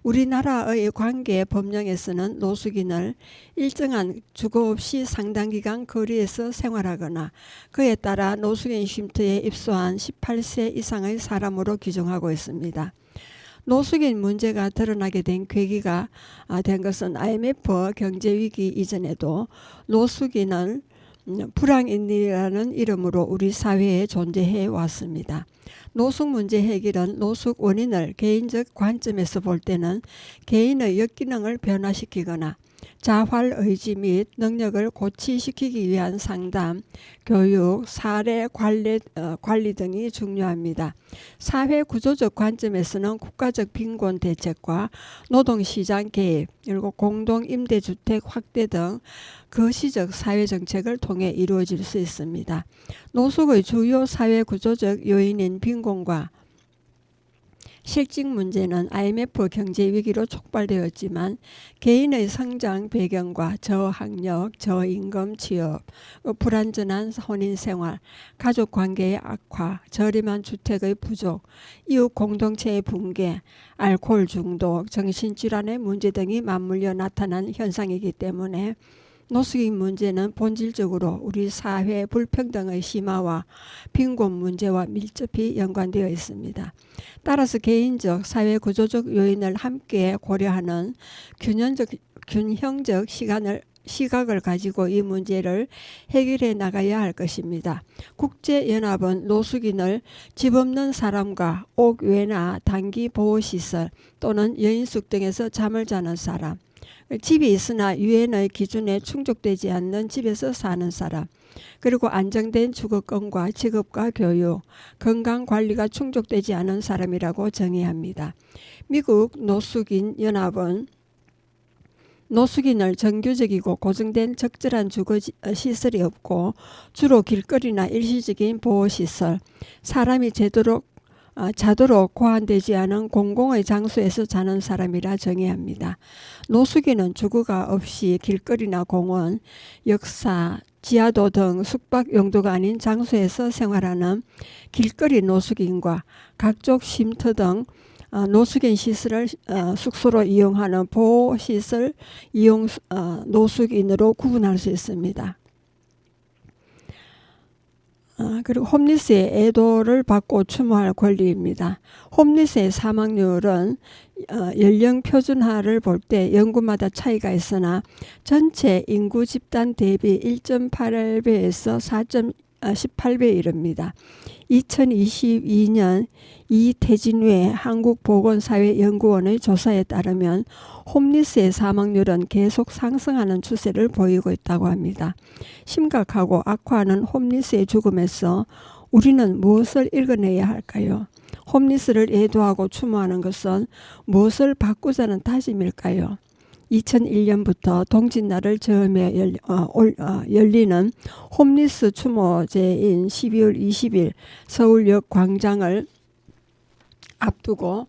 우리나라의 관계 법령에서는 노숙인을 일정한 주거 없이 상당 기간 거리에서 생활하거나 그에 따라 노숙인 쉼터에 입소한 18세 이상의 사람으로 규정하고 있습니다. 노숙인 문제가 드러나게 된 계기가 된 것은 IMF 경제위기 이전에도 노숙인은 불황인이라는 이름으로 우리 사회에 존재해 왔습니다. 노숙 문제 해결은 노숙 원인을 개인적 관점에서 볼 때는 개인의 역기능을 변화시키거나 자활 의지 및 능력을 고취시키기 위한 상담, 교육, 사례 관리 등이 중요합니다. 사회 구조적 관점에서는 국가적 빈곤 대책과 노동시장 개입, 그리고 공동임대주택 확대 등 거시적 사회정책을 통해 이루어질 수 있습니다. 노숙의 주요 사회 구조적 요인인 빈곤과 실직 문제는 IMF 경제 위기로 촉발되었지만 개인의 성장 배경과 저학력, 저임금 취업, 불안전한 혼인 생활, 가족 관계의 악화, 저렴한 주택의 부족, 이웃 공동체의 붕괴, 알코올 중독, 정신질환의 문제 등이 맞물려 나타난 현상이기 때문에 노숙인 문제는 본질적으로 우리 사회 불평등의 심화와 빈곤 문제와 밀접히 연관되어 있습니다. 따라서 개인적, 사회 구조적 요인을 함께 고려하는 균형적 시각을 가지고 이 문제를 해결해 나가야 할 것입니다. 국제연합은 노숙인을 집 없는 사람과 옥외나 단기 보호시설 또는 여인숙 등에서 잠을 자는 사람, 집이 있으나 유엔의 기준에 충족되지 않는 집에서 사는 사람, 그리고 안정된 주거권과 직업과 교육, 건강관리가 충족되지 않은 사람이라고 정의합니다. 미국 노숙인 연합은 노숙인을 정규적이고 고정된 적절한 주거시설이 없고 주로 길거리나 일시적인 보호시설, 사람이 자도록 고안되지 않은 공공의 장소에서 자는 사람이라 정의합니다. 노숙인은 주거가 없이 길거리나 공원, 역사, 지하도 등 숙박 용도가 아닌 장소에서 생활하는 길거리 노숙인과 각종 쉼터 등 노숙인 시설을 숙소로 이용하는 보호시설 이용 노숙인으로 구분할 수 있습니다. 그리고 홈리스의 애도를 받고 추모할 권리입니다. 홈리스의 사망률은 연령 표준화를 볼 때 연구마다 차이가 있으나 전체 인구 집단 대비 1.8배에서 4.18배에 이릅니다. 2022년 이태진회 한국보건사회연구원의 조사에 따르면 홈리스의 사망률은 계속 상승하는 추세를 보이고 있다고 합니다. 심각하고 악화하는 홈리스의 죽음에서 우리는 무엇을 읽어내야 할까요? 홈리스를 애도하고 추모하는 것은 무엇을 바꾸자는 다짐일까요? 2001년부터 동짓날을 즈음해 열리는 홈리스 추모제인 12월 20일 서울역 광장을 앞두고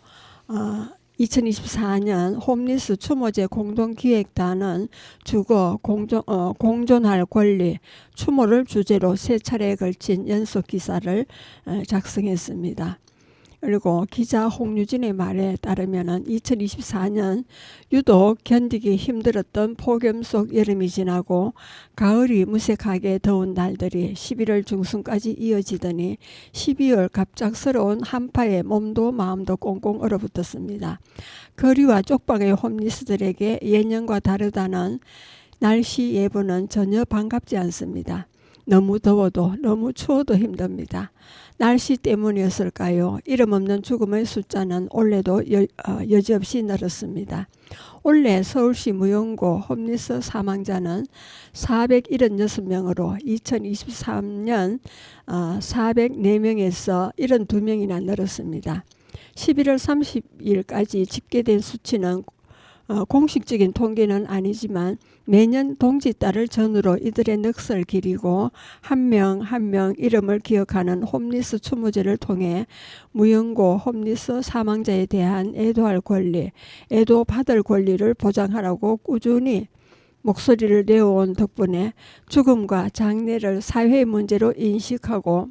2024년 홈리스 추모제 공동기획단은 주거, 공존할 권리, 추모를 주제로 3차례에 걸친 연속 기사를 작성했습니다. 그리고 기자 홍유진의 말에 따르면 2024년 유독 견디기 힘들었던 폭염 속 여름이 지나고 가을이 무색하게 더운 날들이 11월 중순까지 이어지더니 12월 갑작스러운 한파에 몸도 마음도 꽁꽁 얼어붙었습니다. 거리와 쪽방의 홈리스들에게 예년과 다르다는 날씨 예보는 전혀 반갑지 않습니다. 너무 더워도 너무 추워도 힘듭니다. 날씨 때문이었을까요? 이름 없는 죽음의 숫자는 올해도 여지없이 늘었습니다. 올해 서울시 무용고 홈리스 사망자는 476명으로 2023년 404명에서 72명이나 늘었습니다. 11월 30일까지 집계된 수치는 공식적인 통계는 아니지만 매년 동짓달을 전후로 이들의 넋을 기리고 한 명 한 명 이름을 기억하는 홈리스 추모제를 통해 무연고 홈리스 사망자에 대한 애도할 권리, 애도받을 권리를 보장하라고 꾸준히 목소리를 내어온 덕분에 죽음과 장례를 사회의 문제로 인식하고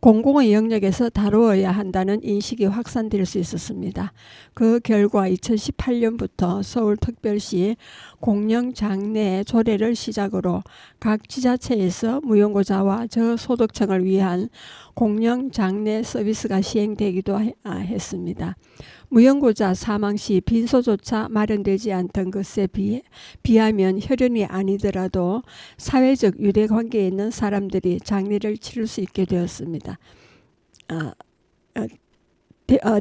공공의 영역에서 다루어야 한다는 인식이 확산될 수 있었습니다. 그 결과 2018년부터 서울특별시 공영장례 조례를 시작으로 각 지자체에서 무용고자와 저소득층을 위한 공영장례 서비스가 시행되기도 했습니다. 무용고자 사망 시 빈소조차 마련되지 않던 것에 비하면 혈연이 아니더라도 사회적 유대관계에 있는 사람들이 장례를 치를 수 있게 되었습니다.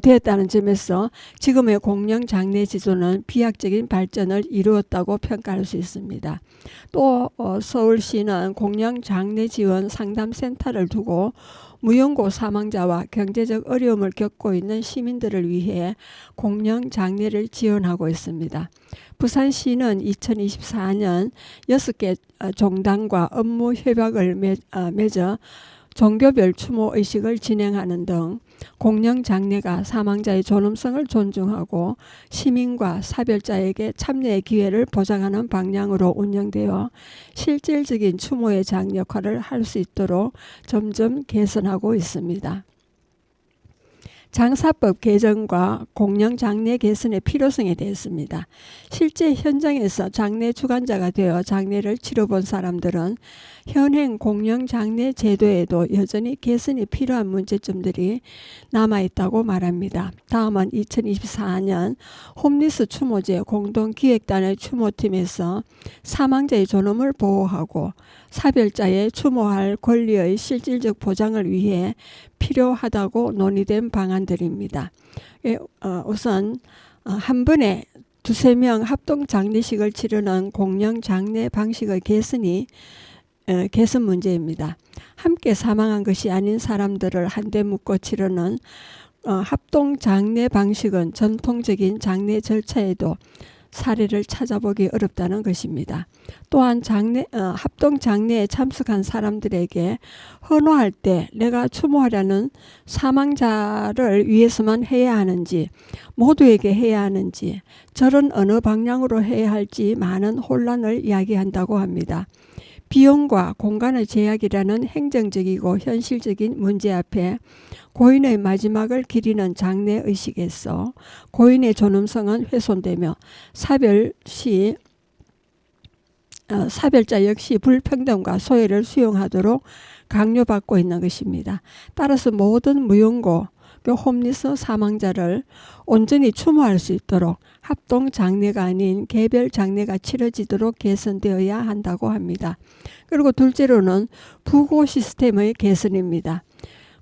되었다는 점에서 지금의 공영 장례 지도는 비약적인 발전을 이루었다고 평가할 수 있습니다. 또 서울시는 공영 장례 지원 상담센터를 두고 무연고 사망자와 경제적 어려움을 겪고 있는 시민들을 위해 공영 장례를 지원하고 있습니다. 부산시는 2024년 6개 종단과 업무 협약을 맺어 종교별 추모 의식을 진행하는 등 공영 장례가 사망자의 존엄성을 존중하고 시민과 사별자에게 참여의 기회를 보장하는 방향으로 운영되어 실질적인 추모의 장 역할을 할 수 있도록 점점 개선하고 있습니다. 장사법 개정과 공영 장례 개선의 필요성에 대해서입니다. 실제 현장에서 장례 주관자가 되어 장례를 치러본 사람들은 현행 공영 장례 제도에도 여전히 개선이 필요한 문제점들이 남아있다고 말합니다. 다음은 2024년 홈리스 추모제 공동기획단의 추모팀에서 사망자의 존엄을 보호하고 사별자의 추모할 권리의 실질적 보장을 위해 필요하다고 논의된 방안들입니다. 우선 한 번에 두세 명 합동 장례식을 치르는 공영 장례 방식의 개선 문제입니다. 함께 사망한 것이 아닌 사람들을 한데 묶어 치르는 합동 장례 방식은 전통적인 장례 절차에도 사례를 찾아보기 어렵다는 것입니다. 또한 합동 장례에 참석한 사람들에게 헌화할 때 내가 추모하려는 사망자를 위해서만 해야 하는지 모두에게 해야 하는지 절은 어느 방향으로 해야 할지 많은 혼란을 이야기한다고 합니다. 비용과 공간의 제약이라는 행정적이고 현실적인 문제 앞에 고인의 마지막을 기리는 장례의식에서 고인의 존엄성은 훼손되며 사별자 역시 불평등과 소외를 수용하도록 강요받고 있는 것입니다. 따라서 모든 무연고 홈리스 사망자를 온전히 추모할 수 있도록 합동 장례가 아닌 개별 장례가 치러지도록 개선되어야 한다고 합니다. 그리고 둘째로는 부고 시스템의 개선입니다.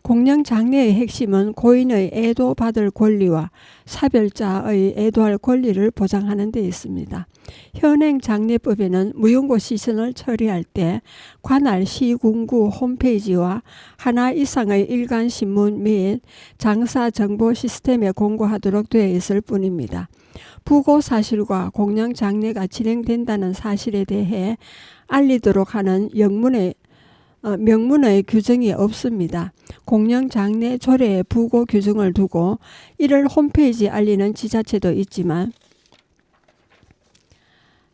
공영 장례의 핵심은 고인의 애도받을 권리와 사별자의 애도할 권리를 보장하는 데 있습니다. 현행 장례법에는 무연고 시신을 처리할 때 관할 시군구 홈페이지와 하나 이상의 일간신문 및 장사정보 시스템에 공고하도록 되어 있을 뿐입니다. 부고 사실과 공영 장례가 진행된다는 사실에 대해 알리도록 하는 명문의 규정이 없습니다. 공영 장례 조례에 부고 규정을 두고 이를 홈페이지에 알리는 지자체도 있지만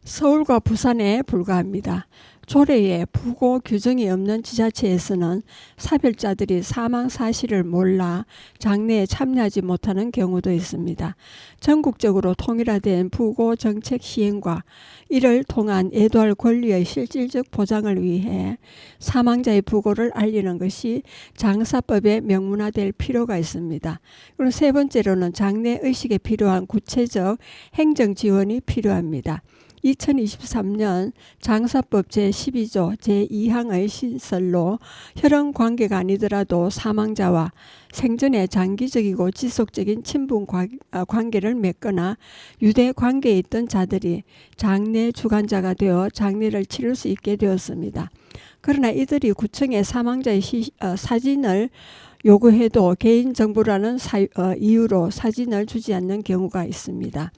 서울과 부산에 불과합니다. 조례에 부고 규정이 없는 지자체에서는 사별자들이 사망 사실을 몰라 장례에 참여하지 못하는 경우도 있습니다. 전국적으로 통일화된 부고 정책 시행과 이를 통한 애도할 권리의 실질적 보장을 위해 사망자의 부고를 알리는 것이 장사법에 명문화될 필요가 있습니다. 그리고 세 번째로는 장례 의식에 필요한 구체적 행정 지원이 필요합니다. 2023년 장사법 제12조 제2항의 신설로 혈연 관계가 아니더라도 사망자와 생전에 장기적이고 지속적인 친분 관계를 맺거나 유대 관계에 있던 자들이 장례 주관자가 되어 장례를 치를 수 있게 되었습니다. 그러나 이들이 구청에 사망자의 사진을 요구해도 개인정보라는 이유로 사진을 주지 않는 경우가 있습니다.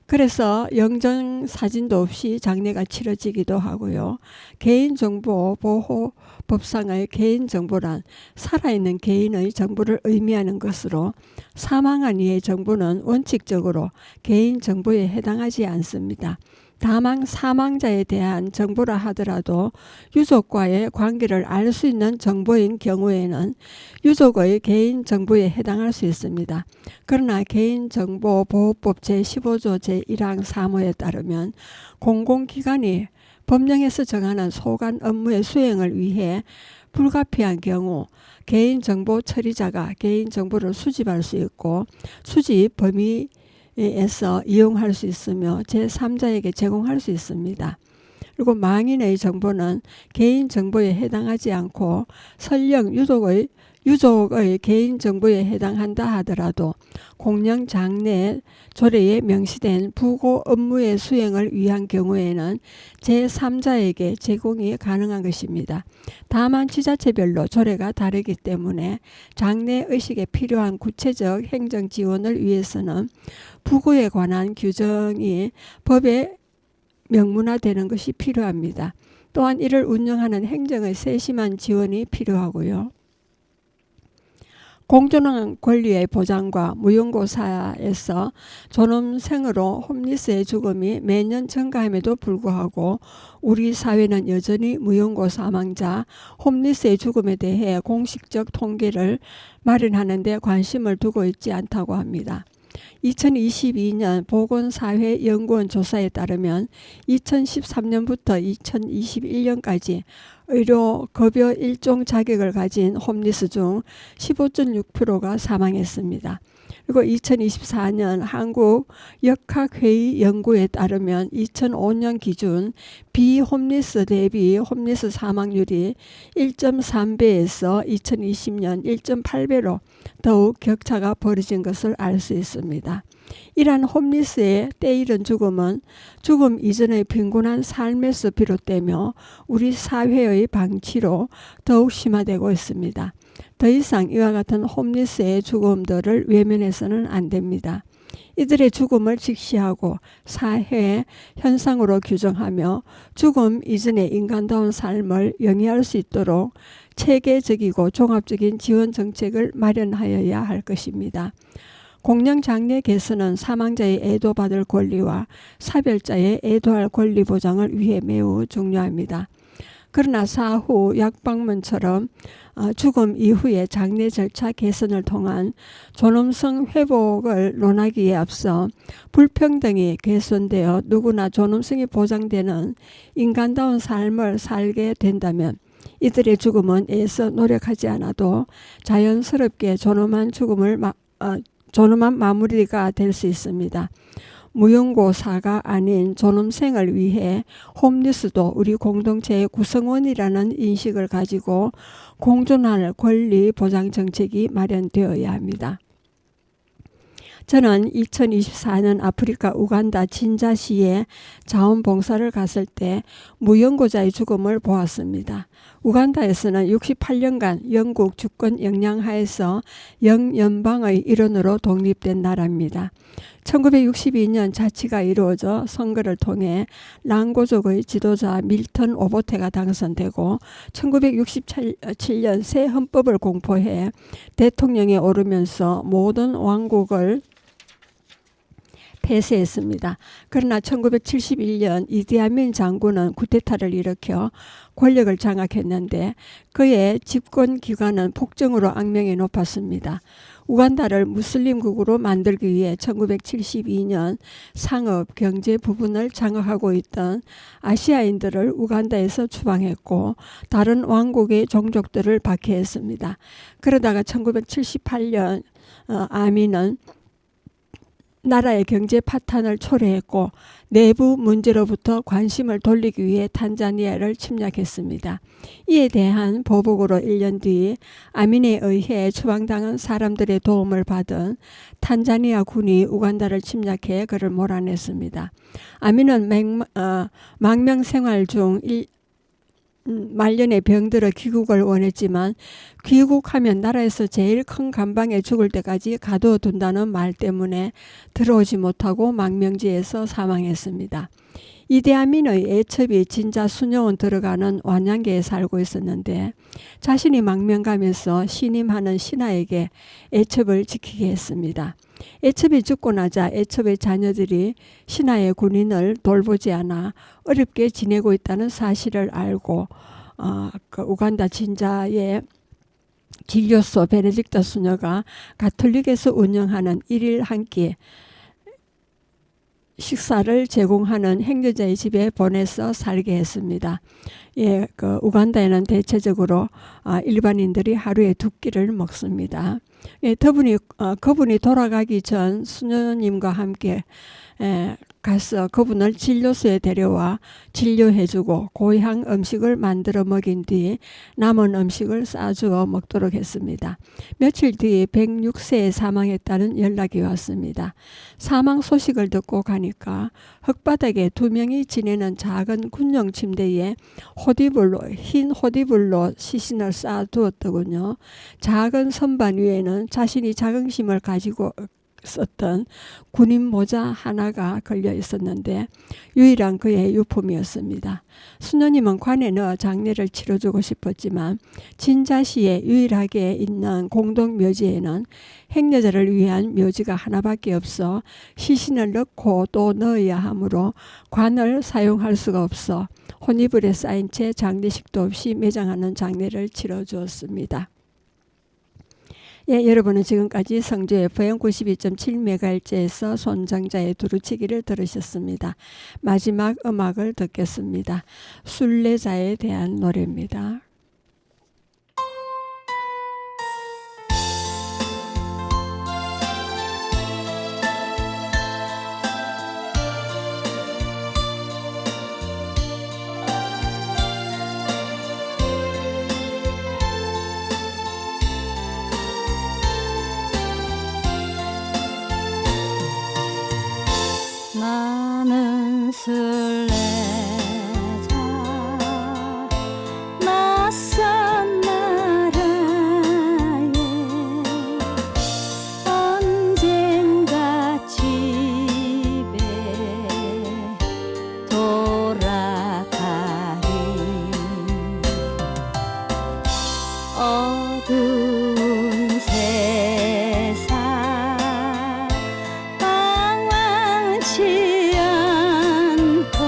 그래서 영정 사진도 없이 장례가 치러지기도 하고요. 개인정보보호법상의 개인정보란 살아있는 개인의 정보를 의미하는 것으로 사망한 이의 정보는 원칙적으로 개인정보에 해당하지 않습니다. 다만 사망자에 대한 정보라 하더라도 유족과의 관계를 알 수 있는 정보인 경우에는 유족의 개인정보에 해당할 수 있습니다. 그러나 개인정보보호법 제15조 제1항 3호에 따르면 공공기관이 법령에서 정하는 소관 업무의 수행을 위해 불가피한 경우 개인정보 처리자가 개인정보를 수집할 수 있고 수집 범위에서 이용할 수 있으며 제3자에게 제공할 수 있습니다. 그리고 망인의 정보는 개인정보에 해당하지 않고 설령 유족의 유족의 개인정보에 해당한다 하더라도 공령 장례 조례에 명시된 부고 업무의 수행을 위한 경우에는 제3자에게 제공이 가능한 것입니다. 다만 지자체별로 조례가 다르기 때문에 장례 의식에 필요한 구체적 행정 지원을 위해서는 부고에 관한 규정이 법에 명문화되는 것이 필요합니다. 또한 이를 운영하는 행정의 세심한 지원이 필요하고요. 공존한 권리의 보장과 무용고사에서 존엄생으로 홈리스의 죽음이 매년 증가함에도 불구하고 우리 사회는 여전히 무용고 사망자, 홈리스의 죽음에 대해 공식적 통계를 마련하는 데 관심을 두고 있지 않다고 합니다. 2022년 보건사회연구원 조사에 따르면 2013년부터 2021년까지 의료급여 1종 자격을 가진 홈리스 중 15.6%가 사망했습니다. 그리고 2024년 한국역학회의 연구에 따르면 2005년 기준 비홈리스 대비 홈리스 사망률이 1.3배에서 2020년 1.8배로 더욱 격차가 벌어진 것을 알 수 있습니다. 이러한 홈리스의 때이른 죽음은 죽음 이전의 빈곤한 삶에서 비롯되며 우리 사회의 방치로 더욱 심화되고 있습니다. 더 이상 이와 같은 홈리스의 죽음들을 외면해서는 안 됩니다. 이들의 죽음을 직시하고 사회 현상으로 규정하며 죽음 이전의 인간다운 삶을 영위할 수 있도록 체계적이고 종합적인 지원 정책을 마련하여야 할 것입니다. 공령장례 개선은 사망자의 애도받을 권리와 사별자의 애도할 권리 보장을 위해 매우 중요합니다. 그러나 사후 약방문처럼 죽음 이후의 장례 절차 개선을 통한 존엄성 회복을 논하기에 앞서 불평등이 개선되어 누구나 존엄성이 보장되는 인간다운 삶을 살게 된다면 이들의 죽음은 애써 노력하지 않아도 자연스럽게 존엄한 마무리가 될 수 있습니다. 무용고사가 아닌 존엄생을 위해 홈리스도 우리 공동체의 구성원이라는 인식을 가지고 공존할 권리 보장 정책이 마련되어야 합니다. 저는 2024년 아프리카 우간다 진자시에 자원봉사를 갔을 때 무연고자의 죽음을 보았습니다. 우간다에서는 68년간 영국 주권 영향하에서 영연방의 일원으로 독립된 나라입니다. 1962년 자치가 이루어져 선거를 통해 랑고족의 지도자 밀턴 오보테가 당선되고 1967년 새 헌법을 공포해 대통령에 오르면서 모든 왕국을 폐쇄했습니다. 그러나 1971년 이디아민 장군은 쿠데타를 일으켜 권력을 장악했는데 그의 집권 기간은 폭정으로 악명이 높았습니다. 우간다를 무슬림국으로 만들기 위해 1972년 상업, 경제 부분을 장악하고 있던 아시아인들을 우간다에서 추방했고 다른 왕국의 종족들을 박해했습니다. 그러다가 1978년 아민은 나라의 경제 파탄을 초래했고 내부 문제로부터 관심을 돌리기 위해 탄자니아를 침략했습니다. 이에 대한 보복으로 1년 뒤 아민에 의해 추방당한 사람들의 도움을 받은 탄자니아 군이 우간다를 침략해 그를 몰아냈습니다. 아민은 망명생활 중 말년에 병들어 귀국을 원했지만 귀국하면 나라에서 제일 큰 감방에 죽을 때까지 가둬둔다는 말 때문에 들어오지 못하고 망명지에서 사망했습니다. 이디아민의 애첩이 진자 수녀원 들어가는 완양계에 살고 있었는데 자신이 망명가면서 신임하는 신하에게 애첩을 지키게 했습니다. 애첩이 죽고 나자 애첩의 자녀들이 신하의 군인을 돌보지 않아 어렵게 지내고 있다는 사실을 알고 그 우간다 진자의 길교소 베네딕토 수녀가 가톨릭에서 운영하는 일일 한 끼 식사를 제공하는 행여자의 집에 보내서 살게 했습니다. 예, 그 우간다에는 대체적으로 일반인들이 하루에 2끼를 먹습니다. 예, 그분이 돌아가기 전 수녀님과 함께 가서 그분을 진료소에 데려와 진료해주고 고향 음식을 만들어 먹인 뒤 남은 음식을 싸주어 먹도록 했습니다. 며칠 뒤 106세에 사망했다는 연락이 왔습니다. 사망 소식을 듣고 가니까 흙바닥에 2명이 지내는 작은 군용 침대에 흰 호디블로 시신을 쌓아두었더군요. 작은 선반 위에는 자신이 자긍심을 가지고 썼던 군인 모자 하나가 걸려 있었는데 유일한 그의 유품이었습니다. 수녀님은 관에 넣어 장례를 치러주고 싶었지만 진자시에 유일하게 있는 공동묘지에는 행여자를 위한 묘지가 하나밖에 없어 시신을 넣고 또 넣어야 하므로 관을 사용할 수가 없어 혼이불에 쌓인 채 장례식도 없이 매장하는 장례를 치러주었습니다. 예, 여러분은 지금까지 성주 FM 92.7MHz에서 손장자의 두루치기를 들으셨습니다. 마지막 음악을 듣겠습니다. 순례자에 대한 노래입니다. 나는 순례자 낯선 나라에 언젠가 집에 돌아가리. 어두운 세상 방황치 않고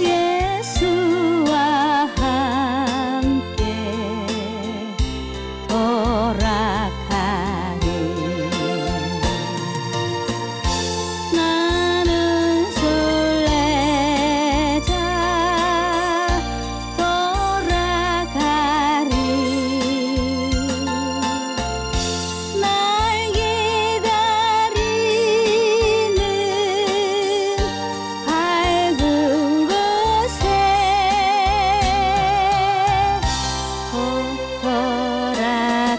예수와 함께 돌아가리. 나는 순례자 돌아가리. 날 기다리는 밝은 곳에 곧 돌아가리.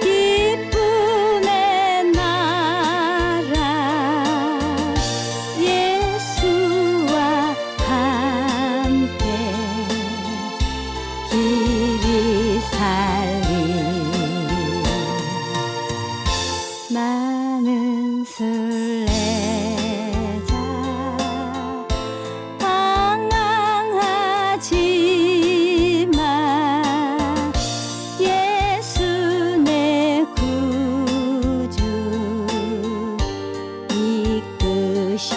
기쁨의 나라 예수와 함께 길이 살리. 나는 순례자 방황하지만 예수 내 구주 이끄시